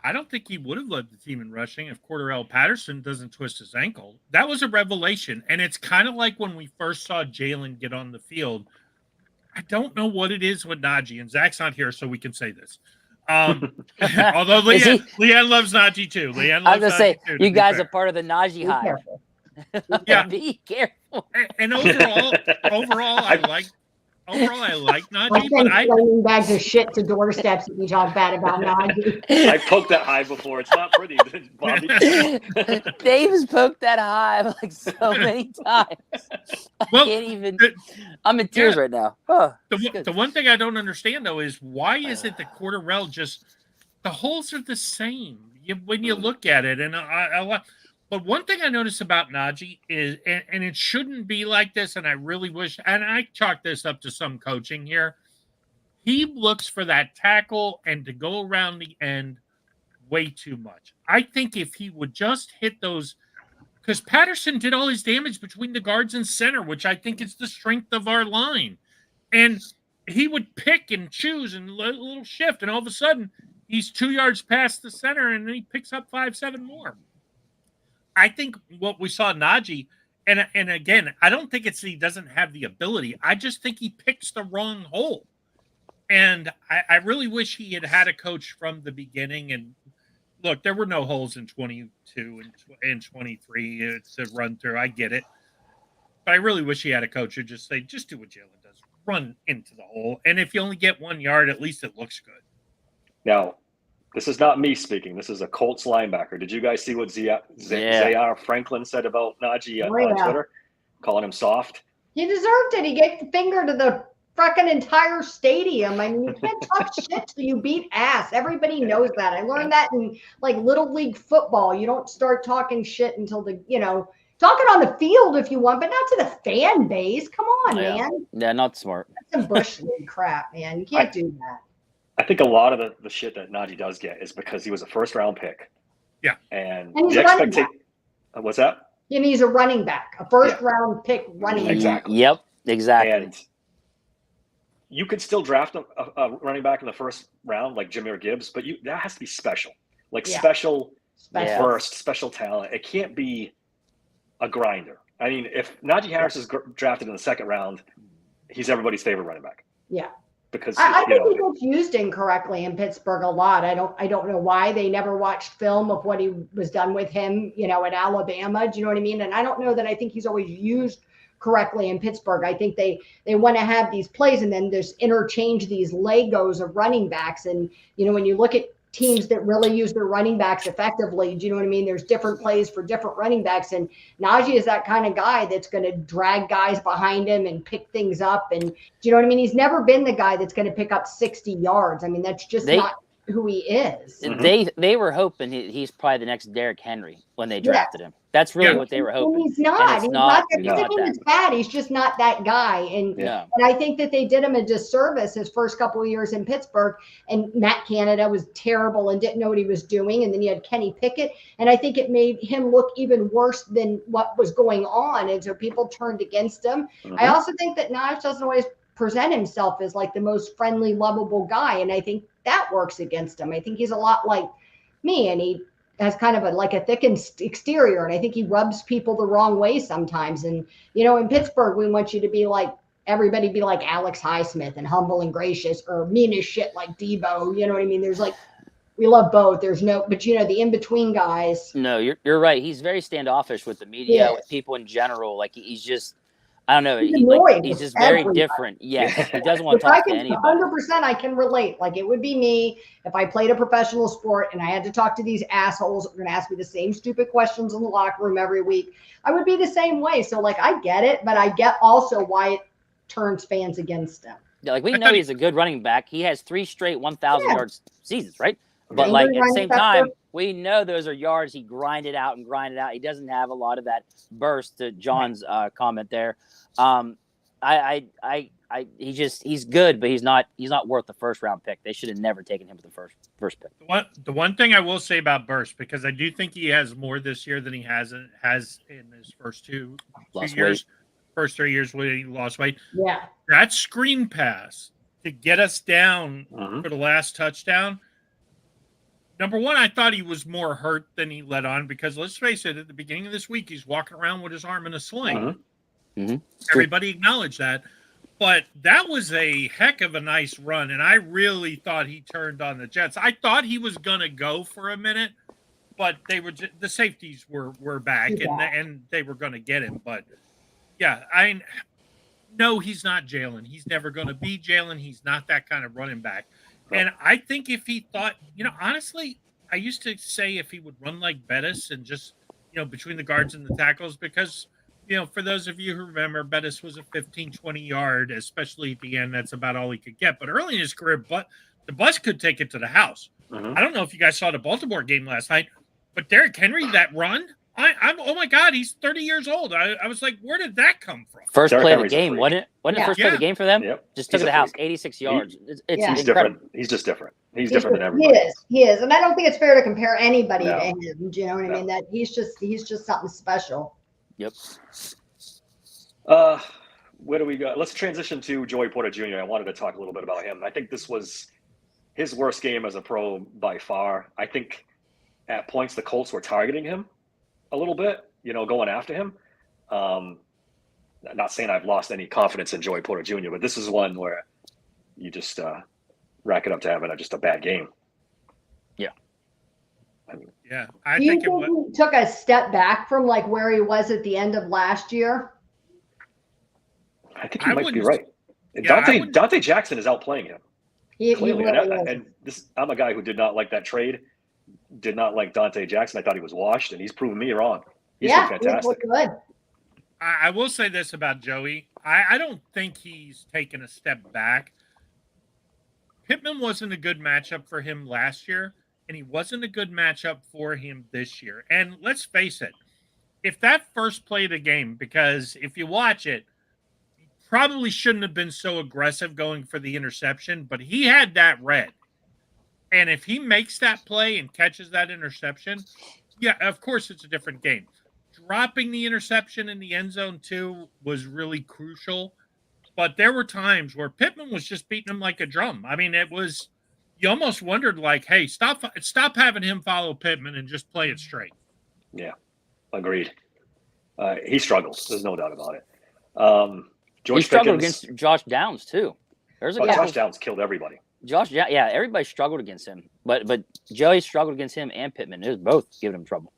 S3: I don't think he would have led the team in rushing if Cordarrelle Patterson doesn't twist his ankle. That was a revelation. And it's kind of like when we first saw Jalen get on the field. I don't know what it is with Najee, and Zach's not here, so we can say this. Although Leanne loves Najee too. Leanne loves
S4: I was gonna say,
S3: too,
S4: you guys are part of the Najee hive.
S3: Yeah.
S4: Be careful.
S3: And overall, I like Najee, but
S2: throwing bags of shit to doorsteps and you talk bad about Najee.
S1: I poked that hive before. It's not pretty, Bobby.
S4: Dave's poked that hive like so many times. I can't even. I'm in tears right now. Oh,
S3: the one thing I don't understand though is why is it that Cordarrelle just the holes are the same when you look at it, and But one thing I noticed about Najee is, and it shouldn't be like this, and I really wish, and I chalk this up to some coaching here, he looks for that tackle and to go around the end way too much. I think if he would just hit those, because Patterson did all his damage between the guards and center, which I think is the strength of our line. And he would pick and choose and a little shift, and all of a sudden, he's 2 yards past the center, and then he picks up 5-7 more. I think what we saw Najee, and again, I don't think it's he doesn't have the ability. I just think he picks the wrong hole. And I really wish he had a coach from the beginning. And look, there were no holes in 22 and 23 to run through. I get it. But I really wish he had a coach who just say, just do what Jalen does. Run into the hole. And if you only get 1 yard, at least it looks good.
S1: Now, this is not me speaking. This is a Colts linebacker. Did you guys see what Zaire Franklin said about Najee on Twitter? Calling him soft?
S2: He deserved it. He gave the finger to the freaking entire stadium. I mean, you can't talk shit till you beat ass. Everybody knows that. I learned that in like Little League football. You don't start talking shit until talking on the field if you want, but not to the fan base. Come on, man.
S4: Yeah, not smart.
S2: That's some Bush League crap, man. You can't do that.
S1: I think a lot of the shit that Najee does get is because he was a first-round pick.
S3: Yeah.
S1: And
S2: he's
S1: the
S2: a running
S1: expectation. What's that?
S2: And he's a running back, a first-round pick running back.
S1: Exactly.
S4: Yep, exactly.
S1: And you could still draft a running back in the first round like Jahmyr Gibbs, but that has to be special. Like special first, special talent. It can't be a grinder. I mean, if Najee Harris is drafted in the second round, he's everybody's favorite running back.
S2: Yeah.
S1: Because
S2: I think he gets used incorrectly in Pittsburgh a lot. I don't know why they never watched film of what he was done with him, at Alabama. Do you know what I mean? And I don't know that I think he's always used correctly in Pittsburgh. I think they want to have these plays and then there's interchange these Legos of running backs. And, when you look at teams that really use their running backs effectively, do you know what I mean? There's different plays for different running backs. And Najee is that kind of guy that's going to drag guys behind him and pick things up. And do you know what I mean? He's never been the guy that's going to pick up 60 yards. I mean, that's just not who he is.
S4: They were hoping he's probably the next Derrick Henry when they drafted him. That's really what they were hoping.
S2: And he's not. He's not
S4: that.
S2: He's bad. He's just not that guy. And I think that they did him a disservice his first couple of years in Pittsburgh. And Matt Canada was terrible and didn't know what he was doing. And then you had Kenny Pickett. And I think it made him look even worse than what was going on. And so people turned against him. Mm-hmm. I also think that Najee doesn't always present himself as like the most friendly, lovable guy. And I think that works against him. I think he's a lot like me, and he has kind of a thick exterior, and I think he rubs people the wrong way sometimes. And in Pittsburgh, we want you to be like everybody, be like Alex Highsmith and humble and gracious, or mean as shit like Debo. You know what I mean? There's we love both. There's no, but the in between guys.
S4: No, you're right. He's very standoffish with the media, with people in general. Like he's just. I don't know. He's just very different. Yes, he doesn't want to talk to anybody.
S2: 100%, I can relate. Like it would be me if I played a professional sport and I had to talk to these assholes that were going to ask me the same stupid questions in the locker room every week. I would be the same way. So I get it, but I get also why it turns fans against him.
S4: Yeah, like we know he's a good running back. He has 3 straight 1,000
S2: Yeah.
S4: yards seasons, right? But
S2: Angry
S4: like at the
S2: running
S4: same
S2: back
S4: time,
S2: for-
S4: we know those are yards. He grinded out and grinded out. He doesn't have a lot of that burst. To John's comment there, he's good, but he's not worth the first round pick. They should have never taken him with the first pick.
S3: The one thing I will say about Burst, because I do think he has more this year than he has in his first two years, first 3 years when he lost weight.
S2: Yeah.
S3: That screen pass to get us down for the last touchdown. Number one, I thought he was more hurt than he let on, because let's face it, at the beginning of this week, he's walking around with his arm in a sling. Everybody acknowledged that. But that was a heck of a nice run, and I really thought he turned on the Jets. I thought he was going to go for a minute, but the safeties were back, and they were going to get him. But, yeah, no, he's not Jalen. He's never going to be Jalen. He's not that kind of running back. And I think if he thought, honestly, I used to say if he would run like Bettis and just, between the guards and the tackles, because, for those of you who remember, Bettis was a 15, 20-yard, especially at the end. That's about all he could get. But early in his career, the bus could take it to the house. I don't know if you guys saw the Baltimore game last night, but Derrick Henry, that run, I'm oh my God, he's 30 years old. I was like, where did that come from?
S4: First
S1: Derrick
S4: play of the
S1: Henry's a
S4: game,
S1: freak.
S4: wasn't it? Wasn't it first play of the game for them?
S1: Yep.
S4: Just took it to the house, 86 yards. It's
S1: He's
S4: incredible.
S1: different. He's just different. He's different than everybody.
S2: He is. And I don't think it's fair to compare anybody
S1: No.
S2: to him. Do you know what I mean? That he's just something special.
S4: Yep.
S1: Where do we go? Let's transition to Joey Porter Jr. I wanted to talk a little bit about him. I think this was his worst game as a pro by far. I think at points the Colts were targeting him a little bit, going after him. Not saying I've lost any confidence in Joey Porter Jr., but this is one where you just rack it up to having just a bad game.
S3: Yeah,
S2: Do you think he took a step back from like where he was at the end of last year?
S1: I think you might be right. Dante Jackson is outplaying him.
S2: He
S1: Clearly.
S2: really is.
S1: I'm a guy who did not like that trade. Did not like Dante Jackson. I thought he was washed, and he's proven me wrong. He's been fantastic.
S2: He's looked good.
S3: I will say this about Joey. I don't think he's taken a step back. Pittman wasn't a good matchup for him last year, and he wasn't a good matchup for him this year. And let's face it, if that first play of the game, because if you watch it, he probably shouldn't have been so aggressive going for the interception, but he had that read. And if he makes that play and catches that interception, yeah, of course it's a different game. Dropping the interception in the end zone too was really crucial. But there were times where Pittman was just beating him like a drum. I mean, you almost wondered like, hey, stop having him follow Pittman and just play it straight.
S1: Yeah, agreed. He struggled. There's no doubt about it. George
S4: he struggled
S1: Pickens,
S4: against Josh Downs too.
S1: Josh Downs killed everybody.
S4: Everybody struggled against him. But Joey struggled against him and Pittman. It was both giving him trouble.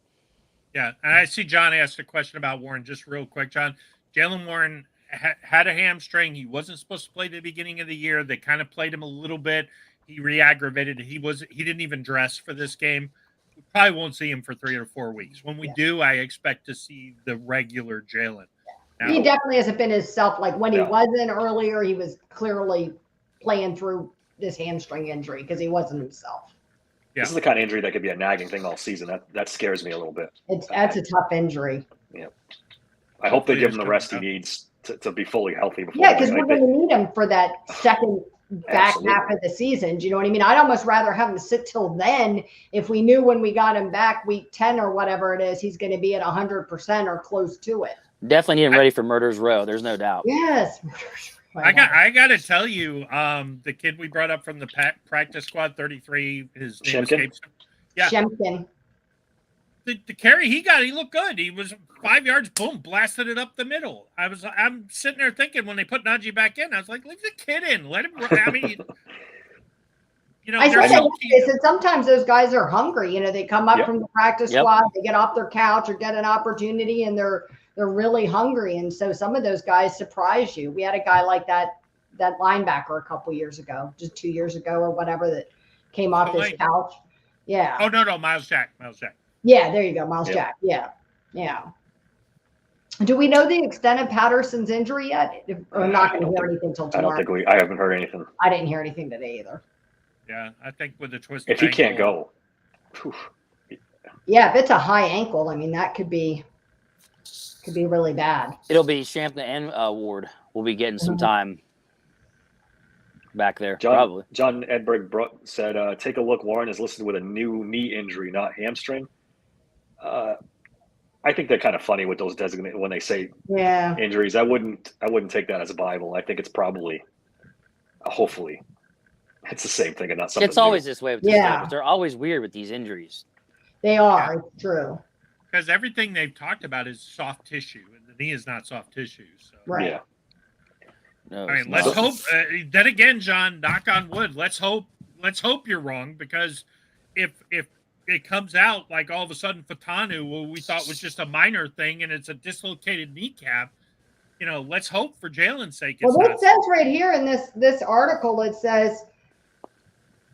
S3: Yeah, and I see John asked a question about Warren. Just real quick, John. Jalen Warren had a hamstring. He wasn't supposed to play at the beginning of the year. They kind of played him a little bit. He re-aggravated. He didn't even dress for this game. We probably won't see him for 3 or 4 weeks. When we do, I expect to see the regular Jalen. Now,
S2: He definitely hasn't been himself. Like when he wasn't earlier, he was clearly playing through this hamstring injury because he wasn't himself.
S3: Yeah.
S1: This is the kind of injury that could be a nagging thing all season. That scares me a little bit.
S2: That's a tough injury.
S1: Yeah. I hope they give him the rest he needs to be fully healthy before.
S2: Yeah, because we're going to need him for that second back
S1: Absolutely.
S2: half of the season. Do you know what I mean? I'd almost rather have him sit till then if we knew when we got him back week 10 or whatever it is, he's going to be at 100% or close to it.
S4: Definitely need him ready for Murder's Row. There's no doubt.
S2: Yes.
S3: I got to tell you, the kid we brought up from the practice squad, 33, his name escapes him. Yeah.
S2: Shempkin.
S3: The carry he got, he looked good. He was 5 yards, boom, blasted it up the middle. I'm sitting there thinking when they put Najee back in, I was like, leave the kid in, let him run. I mean,
S2: I said sometimes those guys are hungry. They come up from the practice squad, they get off their couch or get an opportunity, and they're really hungry. And so some of those guys surprise you. We had a guy like that linebacker a couple years ago, just 2 years ago or whatever, that came off his couch. Yeah.
S3: Oh, no, Miles Jack.
S2: Yeah, there you go, Miles Jack. Yeah. Do we know the extent of Patterson's injury yet? Or not going to hear anything till
S1: I don't
S2: tomorrow?
S1: think I haven't heard anything.
S2: I didn't hear anything today either.
S3: Yeah, I think with the twist.
S1: If he can't go, whew,
S2: Yeah, if it's a high ankle, I mean, that could be really bad.
S4: It'll be Champlin and Ward. We'll be getting some time back there, probably.
S1: John Edberg said, take a look. Warren is listed with a new knee injury, not hamstring. I think they're kind of funny with those designated when they say injuries. I wouldn't take that as a Bible. I think it's probably, hopefully, it's the same thing and not something.
S4: It's always this way with these
S2: Yeah.
S4: guys. They're always weird with these injuries.
S2: They are. It's true.
S3: Because everything they've talked about is soft tissue, and the knee is not soft tissue. So.
S2: Right.
S1: Yeah.
S4: No,
S3: I mean, let's hope. Then again, John, knock on wood. Let's hope you're wrong, because if it comes out like all of a sudden Fatanu, who we thought was just a minor thing, and it's a dislocated kneecap, let's hope for Jalen's sake.
S2: Well, it says right here in this article, it says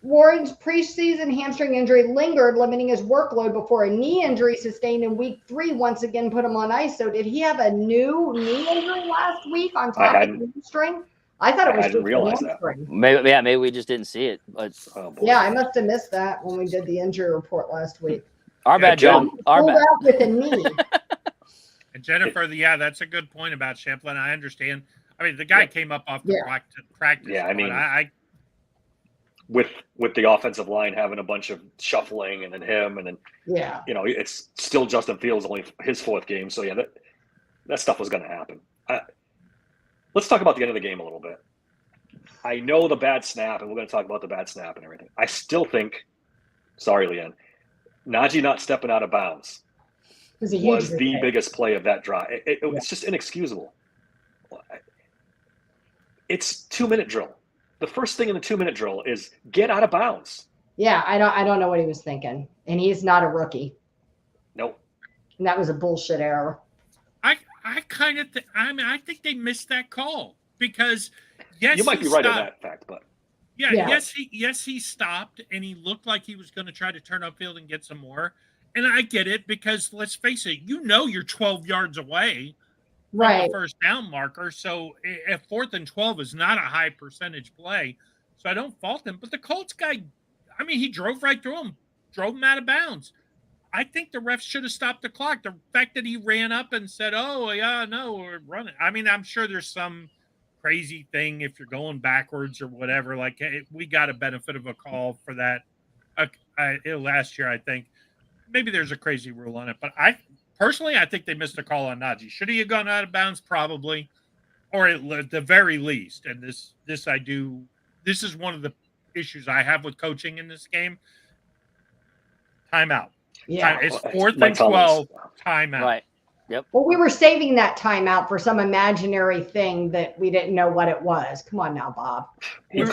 S2: Warren's preseason hamstring injury lingered, limiting his workload before a knee injury sustained in week 3 once again put him on ice. So did he have a new knee injury last week on top of the hamstring? I thought it was just a hamstring.
S4: Maybe we just didn't see it. But
S2: yeah, I must have missed that when we did the injury report last week.
S4: Our bad, John. Our bad.
S2: Out with a knee.
S3: And Jennifer, that's a good point about Champlin. I understand. I mean, the guy came up off the practice.
S1: Yeah, I mean,
S3: I
S1: with the offensive line having a bunch of shuffling and then him and then it's still Justin Fields, only his 4th game. So yeah, that stuff was going to happen. Let's talk about the end of the game a little bit. I know the bad snap, and we're going to talk about the bad snap and everything. I still think, sorry, Leanne, Najee not stepping out of bounds was the biggest play of that drive. It's just inexcusable. It's 2-minute drill. The first thing in the 2-minute drill is get out of bounds.
S2: Yeah, I don't know what he was thinking, and he's not a rookie.
S1: Nope.
S2: And that was a bullshit error.
S3: I think they missed that call, because yes,
S1: you might be right on that fact, but
S3: yes, he stopped, and he looked like he was going to try to turn upfield and get some more. And I get it, because let's face it, you're 12 yards away.
S2: Right.
S3: The first down marker. So at 4th and 12 is not a high percentage play. So I don't fault him. But the Colts guy, I mean, he drove right through him, drove him out of bounds. I think the refs should have stopped the clock. The fact that he ran up and said, "Oh, yeah, no, we're running." I mean, I'm sure there's some crazy thing if you're going backwards or whatever. Like, hey, we got a benefit of a call for that last year, I think. Maybe there's a crazy rule on it. But personally, I think they missed a call on Najee. Should he have gone out of bounds? Probably. Or at the very least, and this is one of the issues I have with coaching in this game. Timeout.
S2: Yeah.
S3: It's 4th and 12, timeout.
S4: Right. Yep.
S2: Well, we were saving that timeout for some imaginary thing that we didn't know what it was. Come on now, Bob.
S3: We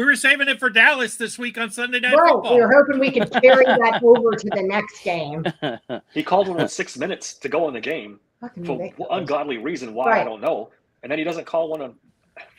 S3: were saving it for Dallas this week on Sunday Night Football.
S2: We were hoping we could carry that over to the next game.
S1: He called one with 6 minutes to go in the game for ungodly reason. Why, I don't know. And then he doesn't call one on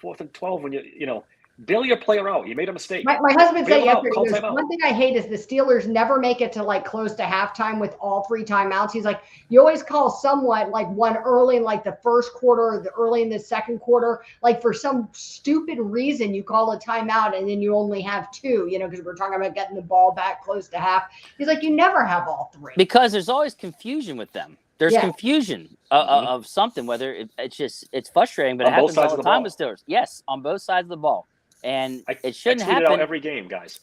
S1: 4th and 12 when bail your player out. You made a mistake.
S2: My husband said yesterday, one thing I hate is the Steelers never make it to like close to halftime with all 3 timeouts. He's like, you always call somewhat like one early in like the first quarter or the early in the second quarter. Like for some stupid reason, you call a timeout and then you only have 2, because we're talking about getting the ball back close to half. He's like, you never have all 3.
S4: Because there's always confusion with them. There's confusion of something, whether it's frustrating, but it happens all the time with Steelers. Yes, on both sides of the ball. And it shouldn't happen.
S1: I tweet it out every game, guys.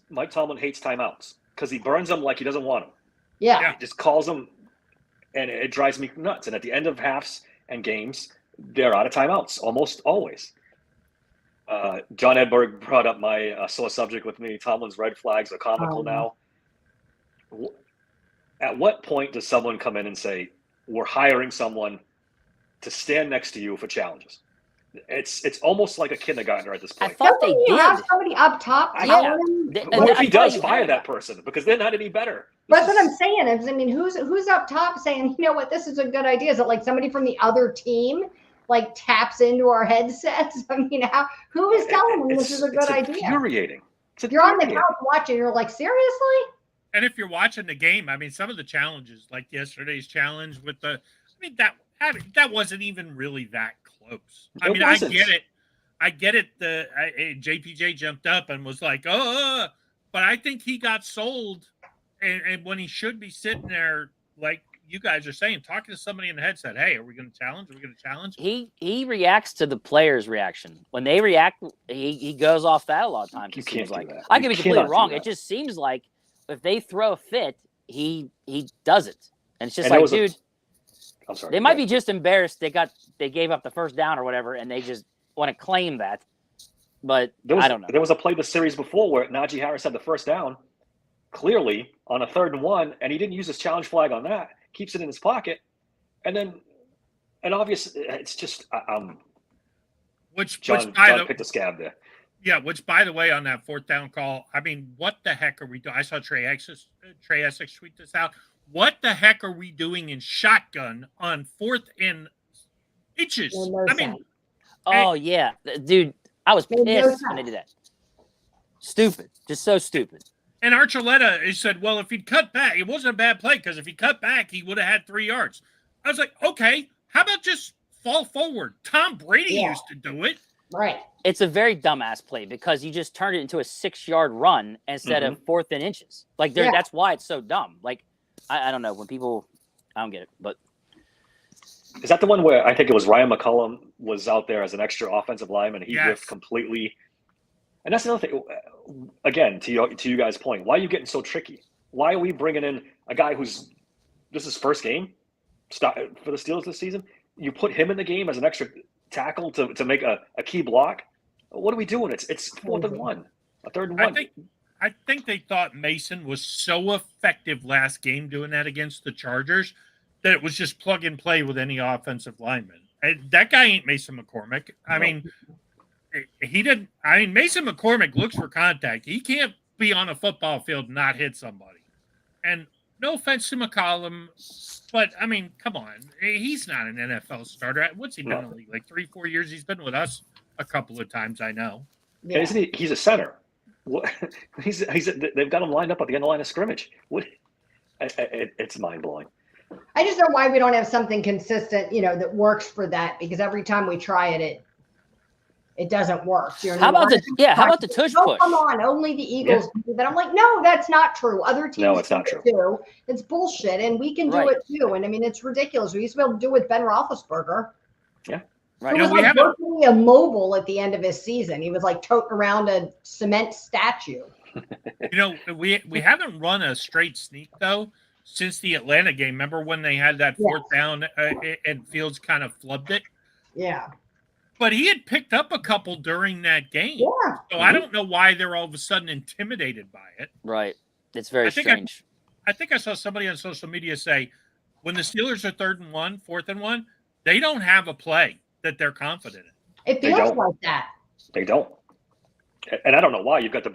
S1: Mike Tomlin hates timeouts because he burns them like he doesn't want them.
S2: Yeah.
S1: He just calls them, and it drives me nuts. And at the end of halves and games, they're out of timeouts almost always. John Edberg brought up my sore subject with me. Tomlin's red flags are comical now. At what point does someone come in and say, we're hiring someone to stand next to you for challenges? It's almost like a kindergartner at this point.
S4: I thought they did.
S2: Have somebody up top.
S1: What if he does fire that person? Because they're not any better.
S2: That's what I'm saying. Who's up top saying, you know what, this is a good idea? Is it like somebody from the other team like taps into our headsets? Who is telling them this is a good idea?
S1: Infuriating.
S2: You're on the couch watching, you're like, seriously?
S3: And if you're watching the game, some of the challenges, like yesterday's challenge with that wasn't even really that close. I
S1: It
S3: mean,
S1: wasn't.
S3: I get it. JPJ jumped up and was like, "Oh," but I think he got sold, and when he should be sitting there, like you guys are saying, talking to somebody in the headset. Hey, are we going to challenge? Are we going to challenge?
S4: He reacts to the player's reaction. When they react, he goes off that a lot of times.
S1: You
S4: It seems
S1: can't
S4: like
S1: do that.
S4: I
S1: You
S4: could be completely
S1: cannot do
S4: wrong.
S1: that.
S4: It just seems like if they throw a fit, he does it, and it's just
S1: And
S4: like, dude.
S1: I'm sorry.
S4: They might be just embarrassed they gave up the first down or whatever, and they just want to claim that. But I don't know.
S1: There was a play the series before where Najee Harris had the first down, clearly on a 3rd and 1, and he didn't use his challenge flag on that. Keeps it in his pocket, and then, and obviously, it's just John picked a scab there.
S3: Yeah, which by the way, on that 4th down call, I mean, what the heck are we doing? I saw Trey Essex tweet this out. What the heck are we doing in shotgun on 4th and inches? I mean,
S4: oh yeah, dude, I was pissed when they did that. Stupid, just so stupid.
S3: And Archuleta, he said, well, if he'd cut back, it wasn't a bad play because if he cut back, he would have had 3 yards. I was like, okay, how about just fall forward? Tom Brady used to do it.
S2: Right.
S4: It's a very dumbass play because you just turned it into a 6-yard run instead of 4th and inches. Like, that's why it's so dumb. Like, I don't know. When people, I don't get it. But
S1: is that the one where I think it was Ryan McCollum was out there as an extra offensive lineman? He whiffed completely. And that's another thing. Again, to you guys' point, why are you getting so tricky? Why are we bringing in a guy this is his first game for the Steelers this season? You put him in the game as an extra tackle to make a key block. What are we doing? It's 4th and 1, a 3rd and 1.
S3: I think they thought Mason was so effective last game doing that against the Chargers that it was just plug and play with any offensive lineman. And that guy ain't Mason McCormick. I mean, he didn't. I mean, Mason McCormick looks for contact. He can't be on a football field and not hit somebody. And no offense to McCollum, but I mean, come on, he's not an NFL starter. What's he been in the league? Like 3-4 years. He's been with us a couple of times. I know.
S1: Yeah. Isn't he? He's a center. They've got him lined up at the end of the line of scrimmage. It's mind blowing.
S2: I just know why we don't have something consistent, that works for that, because every time we try it doesn't work.
S4: How about the tush push?
S2: Come on, only the Eagles do that. I'm like, no, that's not true. Other teams
S1: it's not true.
S2: Too. It's bullshit, and we can do it too. And I mean, it's ridiculous. We used to be able to do it with Ben Roethlisberger.
S1: Yeah.
S2: Right. He was like virtually immobile at the end of his season. He was like toting around a cement statue.
S3: We haven't run a straight sneak though since the Atlanta game. Remember when they had that 4th down and Fields kind of flubbed it?
S2: Yeah.
S3: But he had picked up a couple during that game.
S2: Yeah.
S3: So I don't know why they're all of a sudden intimidated by it.
S4: Right. It's very strange.
S3: I think I saw somebody on social media say when the Steelers are 3rd and 1, 4th and 1, they don't have a play that they're confident in.
S2: It feels like that.
S1: They don't. And I don't know why. You've got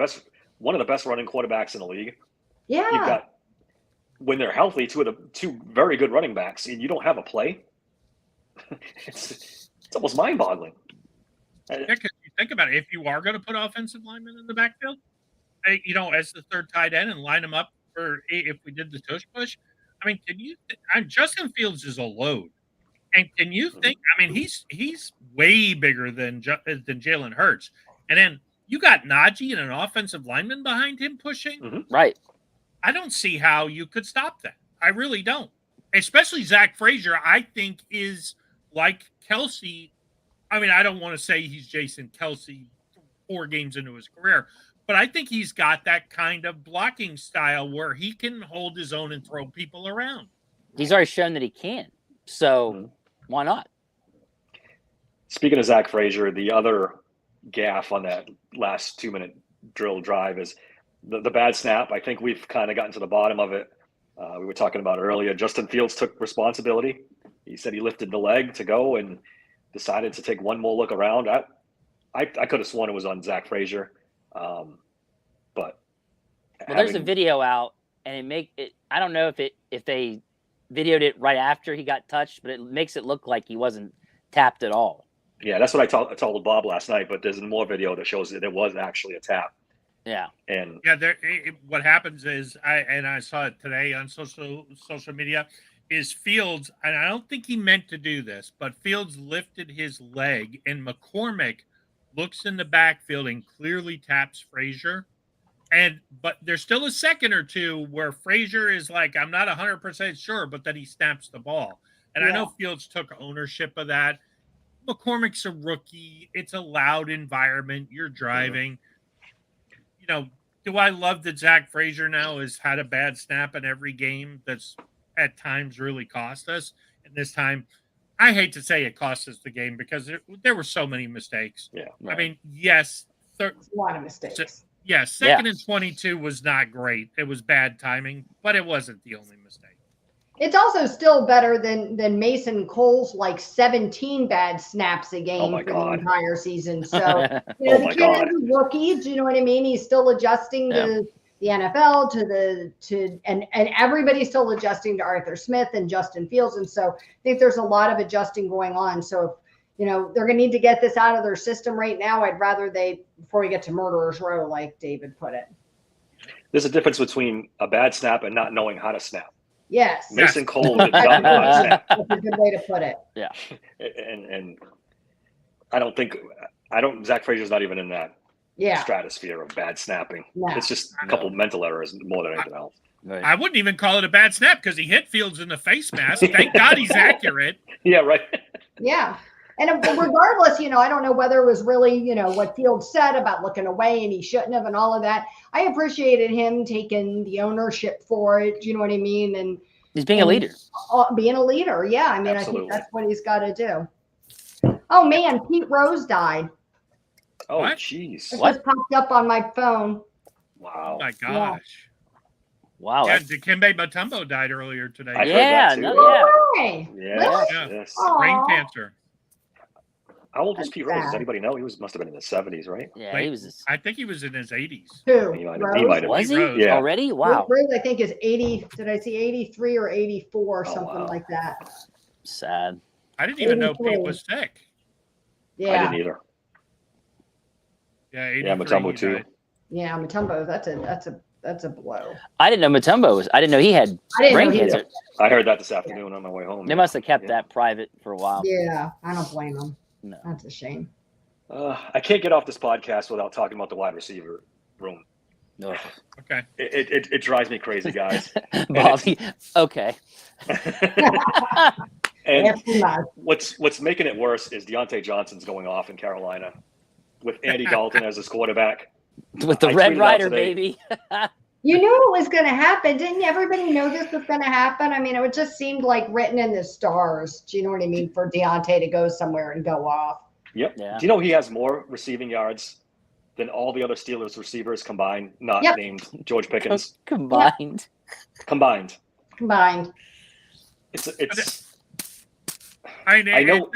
S1: one of the best running quarterbacks in the league.
S2: Yeah.
S1: You've got, when they're healthy, two very good running backs, and you don't have a play. It's almost mind-boggling.
S3: Yeah, because you think about it, if you are going to put offensive linemen in the backfield, as the 3rd tight end and line them up for if we did the tush push, I mean, Justin Fields is a load. And can you think? I mean, he's way bigger than Jalen Hurts, and then you got Najee and an offensive lineman behind him pushing.
S1: Mm-hmm.
S4: Right.
S3: I don't see how you could stop that. I really don't. Especially Zach Frazier, I think is like Kelsey. I mean, I don't want to say he's Jason Kelsey 4 games into his career, but I think he's got that kind of blocking style where he can hold his own and throw people around.
S4: He's already shown that he can. So why not?
S1: Speaking of Zach Frazier, the other gaffe on that last 2-minute drill drive is the bad snap. I think we've kind of gotten to the bottom of it. We were talking about earlier. Justin Fields took responsibility. He said he lifted the leg to go and decided to take one more look around. I could have sworn it was on Zach Frazier. But
S4: there's a video out, and I don't know if they videoed it right after he got touched, but it makes it look like he wasn't tapped at all.
S1: Yeah, that's what I told Bob last night. But there's more video that shows that it was actually a tap.
S4: Yeah,
S3: and what happens is I saw it today on social media. is Fields, and I don't think he meant to do this, but Fields lifted his leg, and McCormick looks in the backfield and clearly taps Frazier. But there's still a second or two where Frazier is like, I'm not 100% sure, but then he snaps the ball. And I know Fields took ownership of that. McCormick's a rookie. It's a loud environment. You're driving. You know, do I love that Zach Frazier now has had a bad snap in every game that's at times really cost us? And this time, I hate to say it cost us the game because there were so many mistakes.
S1: Yeah.
S3: Right. I mean, yes.
S2: It's a lot of mistakes.
S3: Yes, second and 22 was not great. It was bad timing, but it wasn't the only mistake.
S2: It's also still better than Mason Cole's like 17 bad snaps a game for the entire season. So you know, the kid is a rookie. Do you know what I mean? He's still adjusting to the NFL, and everybody's still adjusting to Arthur Smith and Justin Fields. And so I think there's a lot of adjusting going on. So you know, they're going to need to get this out of their system right now. I'd rather before we get to murderer's row, like David put it.
S1: There's a difference between a bad snap and not knowing how to snap.
S2: Yes.
S1: Mason Cole did not know how to snap.
S2: That's a good way to put it.
S4: Yeah.
S1: And Zach Frazier's not even in that stratosphere of bad snapping. No. It's just a couple mental errors more than anything else.
S3: Right. I wouldn't even call it a bad snap because he hit Fields in the face mask. Thank God he's accurate.
S1: Yeah, right.
S2: Yeah. And regardless, you know, I don't know whether it was really, you know, what Fields said about looking away and he shouldn't have and all of that. I appreciated him taking the ownership for it. Do you know what I mean? And
S4: he's being a leader.
S2: Being a leader. Yeah. I mean,
S1: Absolutely.
S2: I think that's what he's got to do. Oh, man. Pete Rose died.
S1: Oh, jeez.
S2: It just popped up on my phone.
S1: Wow.
S3: Oh, my gosh.
S4: Wow.
S3: Yeah, Dikembe Mutombo died earlier today.
S1: Yes.
S3: Brain cancer.
S1: How old was Pete Rose? Does anybody know? He must have been in his 70s, right?
S4: Yeah, he was.
S3: I think he was in his 80s.
S2: Who?
S1: He might have.
S4: Was he
S1: yeah.
S4: already? Wow.
S2: Rose, I think, is 80. Did I see 83 or 84 or something like that?
S4: Sad.
S3: I didn't even know Pete was sick.
S2: Yeah.
S1: I didn't either.
S3: Yeah,
S1: Mutombo too.
S2: Yeah, Mutombo. That's a blow.
S4: I didn't know Mutombo was. I didn't know he had brain cancer.
S1: I heard that this afternoon on my way home.
S4: They must have kept that private for a while.
S2: Yeah, I don't blame them.
S4: No,
S2: that's a shame.
S1: I can't get off this podcast without talking about the wide receiver room.
S4: No.
S3: Okay.
S1: It drives me crazy, guys.
S4: Bobby. Okay.
S1: And what's making it worse is Deontay Johnson's going off in Carolina with Andy Dalton as his quarterback.
S4: With the Red Rider, baby.
S2: You knew it was going to happen. Didn't everybody know this was going to happen? I mean, it just seemed like written in the stars. Do you know what I mean? For Deontay to go somewhere and go off.
S1: Yep. Yeah. Do you know he has more receiving yards than all the other Steelers receivers combined, not named George Pickens?
S4: Combined.
S2: Combined.
S1: It's.
S3: I know.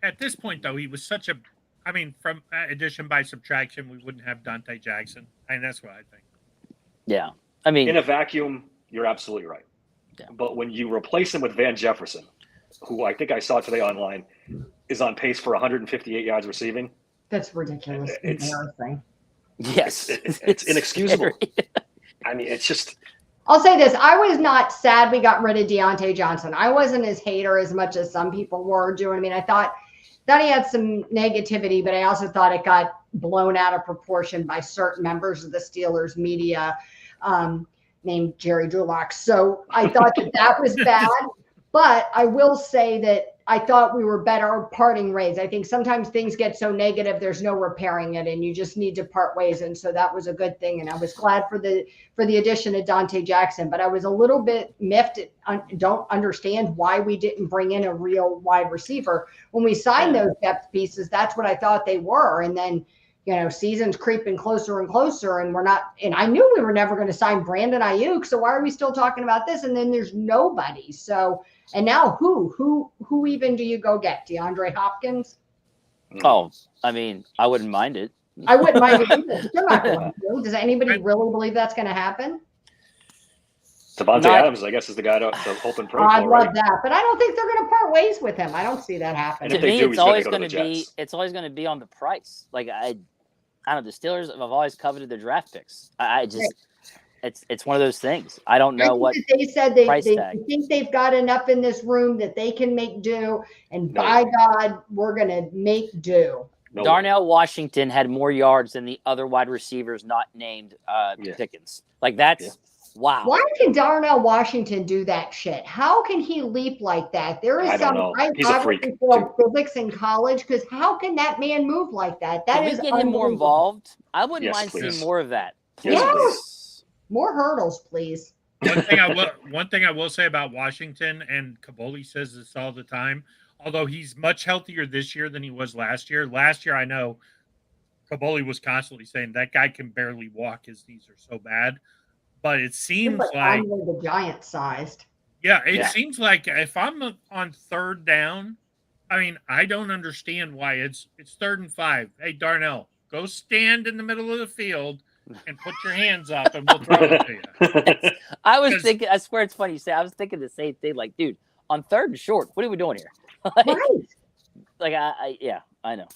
S3: At this point, though, he was such a. I mean, from addition by subtraction, we wouldn't have Dante Jackson. I mean, that's what I think.
S4: Yeah. I mean,
S1: in a vacuum, you're absolutely right. Yeah. But when you replace him with Van Jefferson, who I think I saw today online, is on pace for 158 yards receiving.
S2: That's ridiculous. It's embarrassing.
S4: Yes.
S1: It's inexcusable. I mean, it's just.
S2: I'll say this. I was not sad we got rid of Deontay Johnson. I wasn't his hater as much as some people were. Do you know what I mean? I thought he had some negativity, but I also thought it got blown out of proportion by certain members of the Steelers media named Jerry Dulac. So I thought that was bad. But I will say that I thought we were better parting ways. I think sometimes things get so negative, there's no repairing it, and you just need to part ways. And so that was a good thing. And I was glad for the addition of Dante Jackson. But I was a little bit miffed. Don't understand why we didn't bring in a real wide receiver. When we signed those depth pieces, that's what I thought they were. And then, you know, season's creeping closer and closer, and we're not. And I knew we were never going to sign Brandon Ayuk. So why are we still talking about this? And then there's nobody. So. And now who even do you go get? DeAndre Hopkins?
S4: Oh, I mean, I wouldn't mind it.
S2: I wouldn't mind it either. They're not going to. Does anybody really believe that's going to happen?
S1: Devontae Adams, I guess, is the guy to open pro.
S2: I'd love that, but I don't think they're going to part ways with him. I don't see that happening.
S4: To me, it's always going to be on the price. Like I don't know. The Steelers have always coveted their draft picks. I just it's one of those things. I don't know what
S2: they said they
S4: price tag.
S2: think they've got enough in this room that they can make do, and
S1: No
S2: by
S1: way.
S2: God, we're gonna make do.
S1: No way.
S4: Darnell Washington had more yards than the other wide receivers not named
S1: Yeah.
S4: Pickens. Like that's wow.
S2: Why can Darnell Washington do that shit? How can he leap like that? There is
S1: I don't know. He's a freak,
S2: for physics in college, because how can that man move like that? That
S4: Can we
S2: is
S4: get him more
S2: unbelievable.
S4: involved? I wouldn't
S1: Yes,
S4: mind
S1: please.
S4: seeing more of that.
S1: Yes,
S2: Yes.
S1: please.
S2: More hurdles, please.
S3: One thing I will say about Washington, and Kaboli says this all the time, although he's much healthier this year than he was last year. Last year, I know Kaboli was constantly saying that guy can barely walk. His knees are so bad. But it seems like
S2: Andre the Giant sized.
S3: it seems like if I'm on third down, I mean, I don't understand why it's 3rd and 5. Hey, Darnell, go stand in the middle of the field and put your hands up, and we'll throw it to you.
S4: I was thinking. I swear it's funny you say. I was thinking the same thing. Like, dude, on 3rd and short, what are we doing here? Like, I know.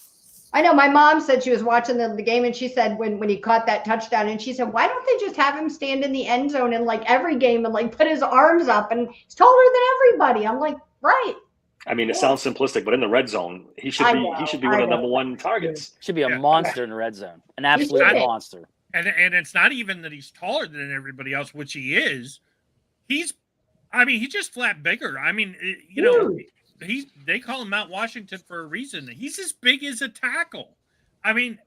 S2: I know my mom said she was watching the game, and she said when he caught that touchdown, and she said, why don't they just have him stand in the end zone in like every game and like put his arms up, and he's taller than everybody. I'm like, right.
S1: I mean, it sounds simplistic, but in the red zone, he should be one of the number one targets.
S4: Should be a monster in the red zone, an absolute monster.
S3: And it's not even that he's taller than everybody else, which he is. He's just flat bigger. I mean, you know, they call him Mount Washington for a reason. He's as big as a tackle. I mean,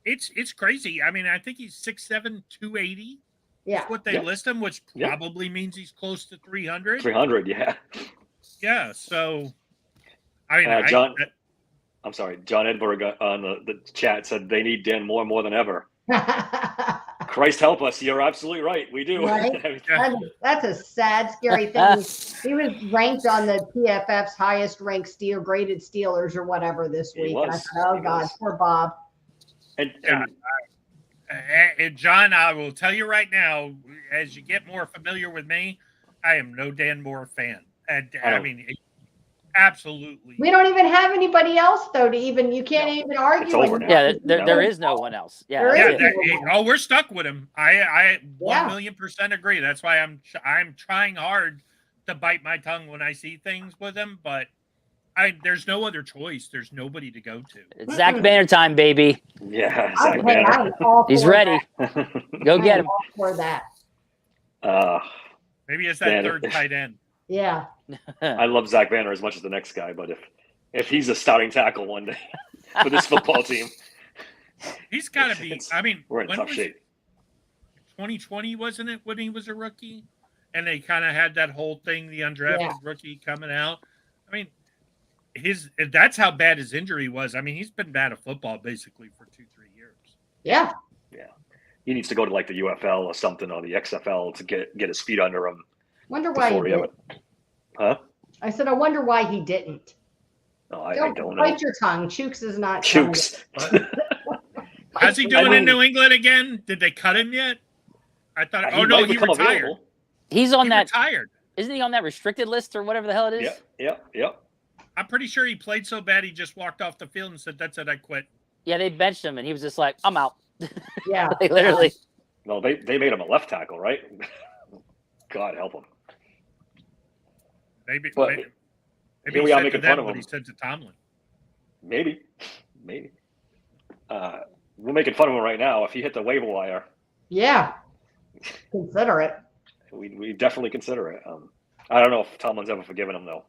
S3: it's crazy. I mean, I think he's 6'7", 280.
S2: Yeah.
S3: That's what they list him, which probably means he's close to 300.
S1: 300, yeah.
S3: Yeah, so I mean,
S1: John, I'm sorry, John Edberg on the chat said they need Dan Moore more than ever. Christ help us. You're absolutely right. We do.
S2: Right? That's a sad, scary thing. He was ranked on the PFF's highest ranked graded Steelers or whatever this week. And I thought, oh God, poor Bob.
S3: And John, I will tell you right now, as you get more familiar with me, I am no Dan Moore fan. And I mean, absolutely.
S2: We don't even have anybody else though to even. You can't even argue.
S1: It's over now.
S4: Yeah, there is no one else. Yeah,
S3: we're stuck with him. I 1,000,000% agree. That's why I'm trying hard to bite my tongue when I see things with him, but there's no other choice. There's nobody to go to.
S4: It's Zach Banner time, baby.
S1: Yeah, Zach Banner.
S4: He's ready. Go get him.
S2: For that.
S3: Maybe it's that third tight end.
S2: Yeah.
S1: I love Zach Banner as much as the next guy, but if he's a starting tackle one day for this football team,
S3: he's got to be. I mean,
S1: we're in tough shape. 2020,
S3: wasn't it, when he was a rookie? And they kind of had that whole thing, the undrafted rookie coming out. I mean, that's how bad his injury was. I mean, he's been bad at football basically for 2-3 years.
S2: Yeah.
S1: Yeah. He needs to go to like the UFL or something, or the XFL to get his feet under him.
S2: Wonder why he didn't.
S1: Huh?
S2: I said, I wonder why he didn't.
S1: No, I don't know.
S2: Bite your tongue. Chooks is not.
S1: Chooks.
S3: How's he doing in New England again? Did they cut him yet? I thought. Oh no, he retired.
S1: Available.
S4: He's on that.
S3: Retired.
S4: Isn't he on that restricted list or whatever the hell it is?
S1: Yeah.
S3: I'm pretty sure he played so bad he just walked off the field and said, "That's it, I quit."
S4: Yeah, they benched him and he was just like, "I'm out."
S2: Yeah,
S4: like, literally.
S1: No, they made him a left tackle, right? God help him.
S3: Maybe
S1: here we are making fun of him.
S3: What he said to Tomlin.
S1: Maybe. We're making fun of him right now. If he hit the waiver wire,
S2: consider it.
S1: We definitely consider it. I don't know if Tomlin's ever forgiven him though.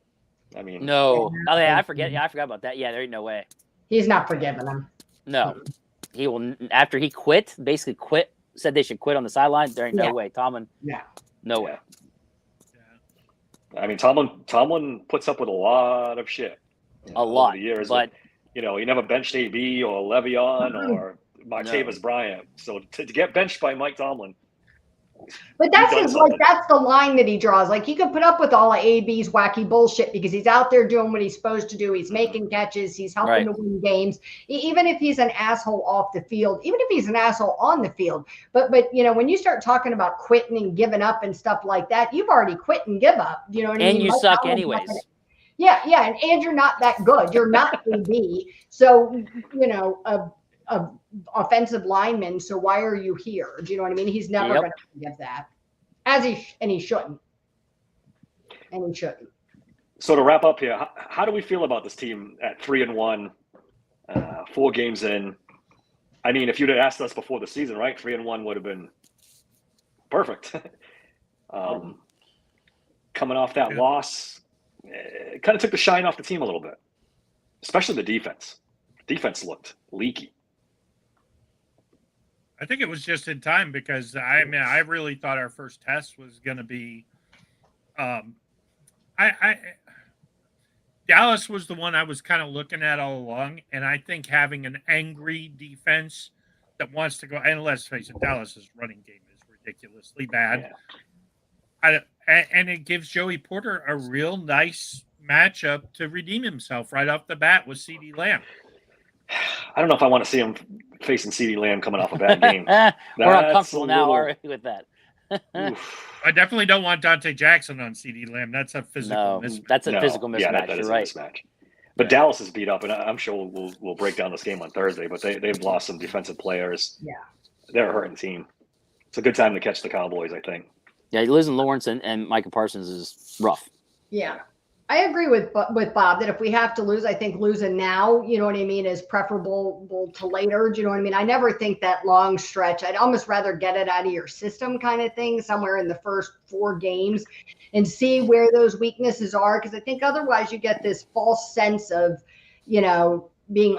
S1: I mean,
S4: no. Oh yeah, I forget. Yeah, I forgot about that. Yeah, there ain't no way.
S2: He's not forgiving him.
S4: No, he will. After he basically quit, said they should quit on the sideline. There ain't no way, Tomlin.
S2: Yeah.
S4: No way.
S1: I mean, Tomlin puts up with a lot of shit.
S4: A lot.
S1: Over the years,
S4: but
S1: he never benched AB or Le'Veon or Martavis Bryant. So to get benched by Mike Tomlin.
S2: But that's that's the line that he draws. Like, he could put up with all of AB's wacky bullshit because he's out there doing what he's supposed to do. He's making catches. He's helping to win games. Even if he's an asshole off the field, even if he's an asshole on the field. But when you start talking about quitting and giving up and stuff like that, you've already quit and give up. You know what I mean?
S4: And you suck anyways.
S2: Yeah, and you're not that good. You're not AB. So, offensive lineman. So why are you here? Do you know what I mean? He's never
S4: Yep.
S2: going to forgive that, and he shouldn't. And he shouldn't.
S1: So to wrap up here, how do we feel about this team at 3-1, 4 games in? I mean, if you'd have asked us before the season, right, 3-1 would have been perfect. Coming off that loss, it kind of took the shine off the team a little bit, especially the defense. Defense looked leaky.
S3: I think it was just in time because I really thought our first test was going to be. Dallas was the one I was kind of looking at all along, and I think having an angry defense that wants to go, and let's face it, Dallas's running game is ridiculously bad. Yeah. And it gives Joey Porter a real nice matchup to redeem himself right off the bat with CeeDee Lamb.
S1: I don't know if I want to see him facing CeeDee Lamb coming off a bad game.
S4: We're uncomfortable now, are we, with that?
S3: I definitely don't want Dante Jackson on CeeDee Lamb. That's a physical mismatch.
S4: That's a physical mismatch.
S1: Yeah, that is a mismatch. But Dallas is beat up, and I'm sure we'll break down this game on Thursday. But they've lost some defensive players.
S2: Yeah,
S1: they're a hurting team. It's a good time to catch the Cowboys, I think.
S4: Yeah, losing Lawrence and Micah Parsons is rough.
S2: Yeah. I agree with Bob that if we have to lose, I think losing now, you know what I mean, is preferable to later. Do you know what I mean? I never think that long stretch. I'd almost rather get it out of your system kind of thing somewhere in the first 4 games and see where those weaknesses are. Because I think otherwise you get this false sense of, being,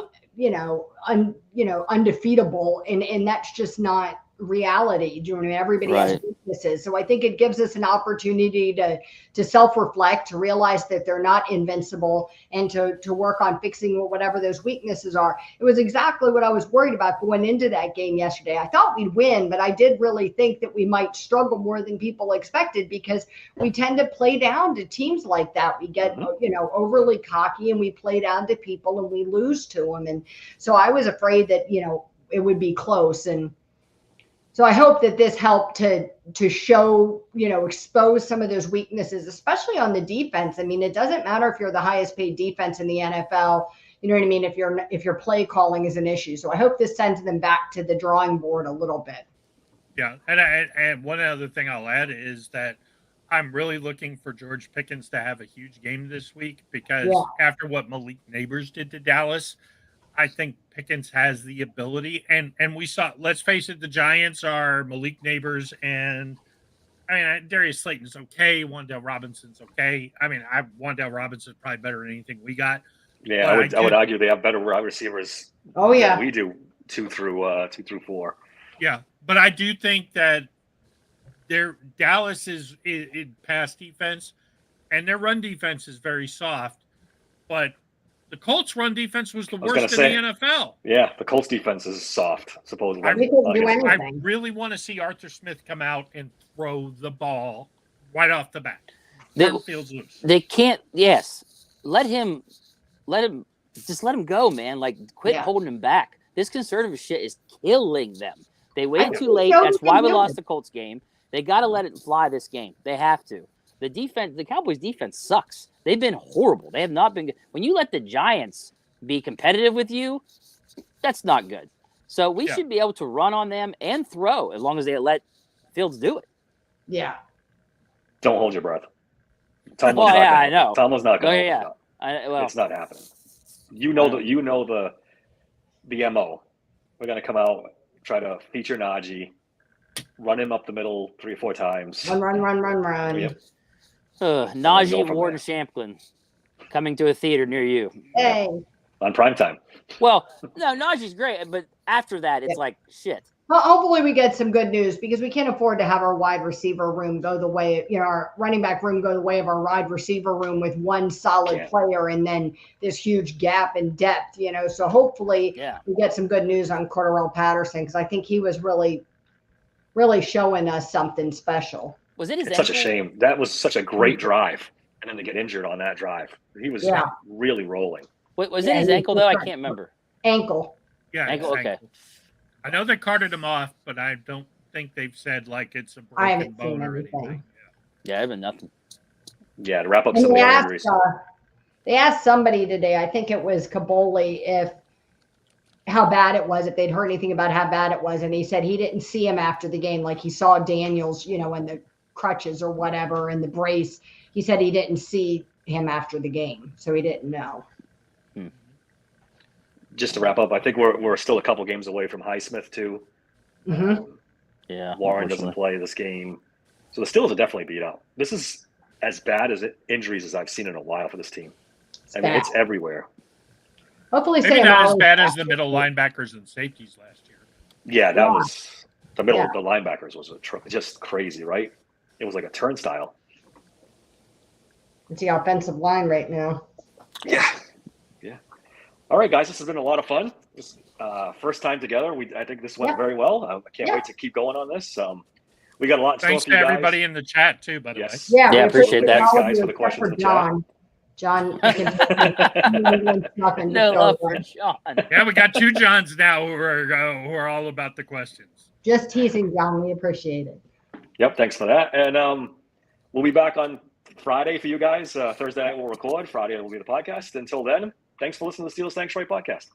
S2: undefeatable. And that's just not reality. Do you know what I mean? Everybody has weaknesses. So I think it gives us an opportunity to self-reflect, to realize that they're not invincible, and to work on fixing whatever those weaknesses are. It was exactly what I was worried about going into that game yesterday. I thought we'd win, but I did really think that we might struggle more than people expected, because we tend to play down to teams like that. We get, overly cocky, and we play down to people and we lose to them. And so I was afraid that, it would be close. And so I hope that this helped to show, expose some of those weaknesses, especially on the defense. I mean, it doesn't matter if you're the highest paid defense in the NFL, you know what I mean, if your play calling is an issue. So I hope this sends them back to the drawing board a little bit.
S3: Yeah, and one other thing I'll add is that I'm really looking for George Pickens to have a huge game this week, because after what Malik Neighbors did to Dallas, I think Pickens has the ability, and we saw, let's face it, the Giants are Malik Neighbors, and Darius Slayton's okay, Wan'Dale Robinson's okay. Wan'Dale Robinson's probably better than anything we got.
S1: Yeah, I would argue they have better wide receivers.
S2: Oh yeah,
S1: than we do 2 through 4.
S3: Yeah, but I do think that Dallas is in pass defense, and their run defense is very soft, but the Colts' run defense was the worst in the NFL.
S1: Yeah, the Colts' defense is soft, supposedly.
S3: I really want to see Arthur Smith come out and throw the ball right off the bat. Field's loose.
S4: They can't. Yes, let him go, man. Like, quit holding him back. This conservative shit is killing them. They waited too late. That's why we lost the Colts game. They got to let it fly this game. They have to. The defense, the Cowboys' defense sucks. They've been horrible. They have not been good. When you let the Giants be competitive with you, that's not good. So we should be able to run on them and throw, as long as they let Fields do it.
S2: Yeah.
S1: Don't hold your breath.
S4: I know.
S1: Tomlin's not going to.
S4: Yeah.
S1: It's not happening. You know the MO. We're going to come out, try to feature Najee, run him up the middle 3 or 4 times.
S2: Run.
S1: Yep.
S4: Najee Ward and Champlin coming to a theater near you.
S2: Hey.
S1: On primetime.
S4: Well, no, Najee's great, but after that, it's like shit.
S2: Well, hopefully we get some good news, because we can't afford to have our wide receiver room go the way, our running back room go the way of our wide receiver room with one solid player and then this huge gap in depth, So hopefully we get some good news on Cordarrelle Patterson, because I think he was really, really showing us something special.
S4: Was it his
S1: ankle? Such a shame. That was such a great drive, and then to get injured on that drive. He was really rolling.
S4: Was it his ankle, though? I can't remember.
S2: Ankle.
S3: Yeah,
S4: ankle. Okay.
S3: I know they carted him off, but I don't think they've said like it's a broken bone or anything.
S4: Yeah, I haven't nothing.
S1: Yeah, to wrap up some of the injuries.
S2: They asked somebody today, I think it was Kaboli, if how bad it was, if they'd heard anything about how bad it was. And he said he didn't see him after the game. Like he saw Daniels, you know, in the crutches or whatever, in the brace. He said he didn't see him after the game. So he didn't know.
S1: Just to wrap up, I think we're still a couple games away from Highsmith too.
S2: Mm-hmm.
S4: Yeah.
S1: Warren doesn't play this game. So the Steelers are definitely beat up. This is as bad as injuries as I've seen in a while for this team. I mean, it's everywhere.
S2: Hopefully,
S3: Maybe
S2: Sam
S3: not as
S2: Allen's
S3: bad as
S2: back.
S3: the middle linebackers and safeties last year.
S1: Yeah, that
S2: Yeah.
S1: was the middle.
S2: Yeah.
S1: The linebackers was just crazy, right? It was like a turnstile.
S2: It's the offensive line right now.
S1: Yeah. All right, guys, this has been a lot of fun. This first time together. I think this went very well. I can't wait to keep going on this. We got a lot in store
S3: Thanks
S1: for
S3: to
S1: you guys.
S3: everybody in the chat too, by the way.
S2: Yeah,
S4: Yeah,
S2: we
S4: appreciate that.
S2: all of
S1: Thanks, guys,
S2: you
S1: for the
S2: except
S1: questions
S2: for
S1: in the chat.
S2: John.
S4: No love for John.
S3: Yeah, we got two Johns now who are all about the questions.
S2: Just teasing, John. We appreciate it.
S1: Yep, thanks for that. And we'll be back on Friday for you guys. Thursday night we'll record. Friday will be the podcast. Until then, thanks for listening to the Steelers Sanctuary podcast.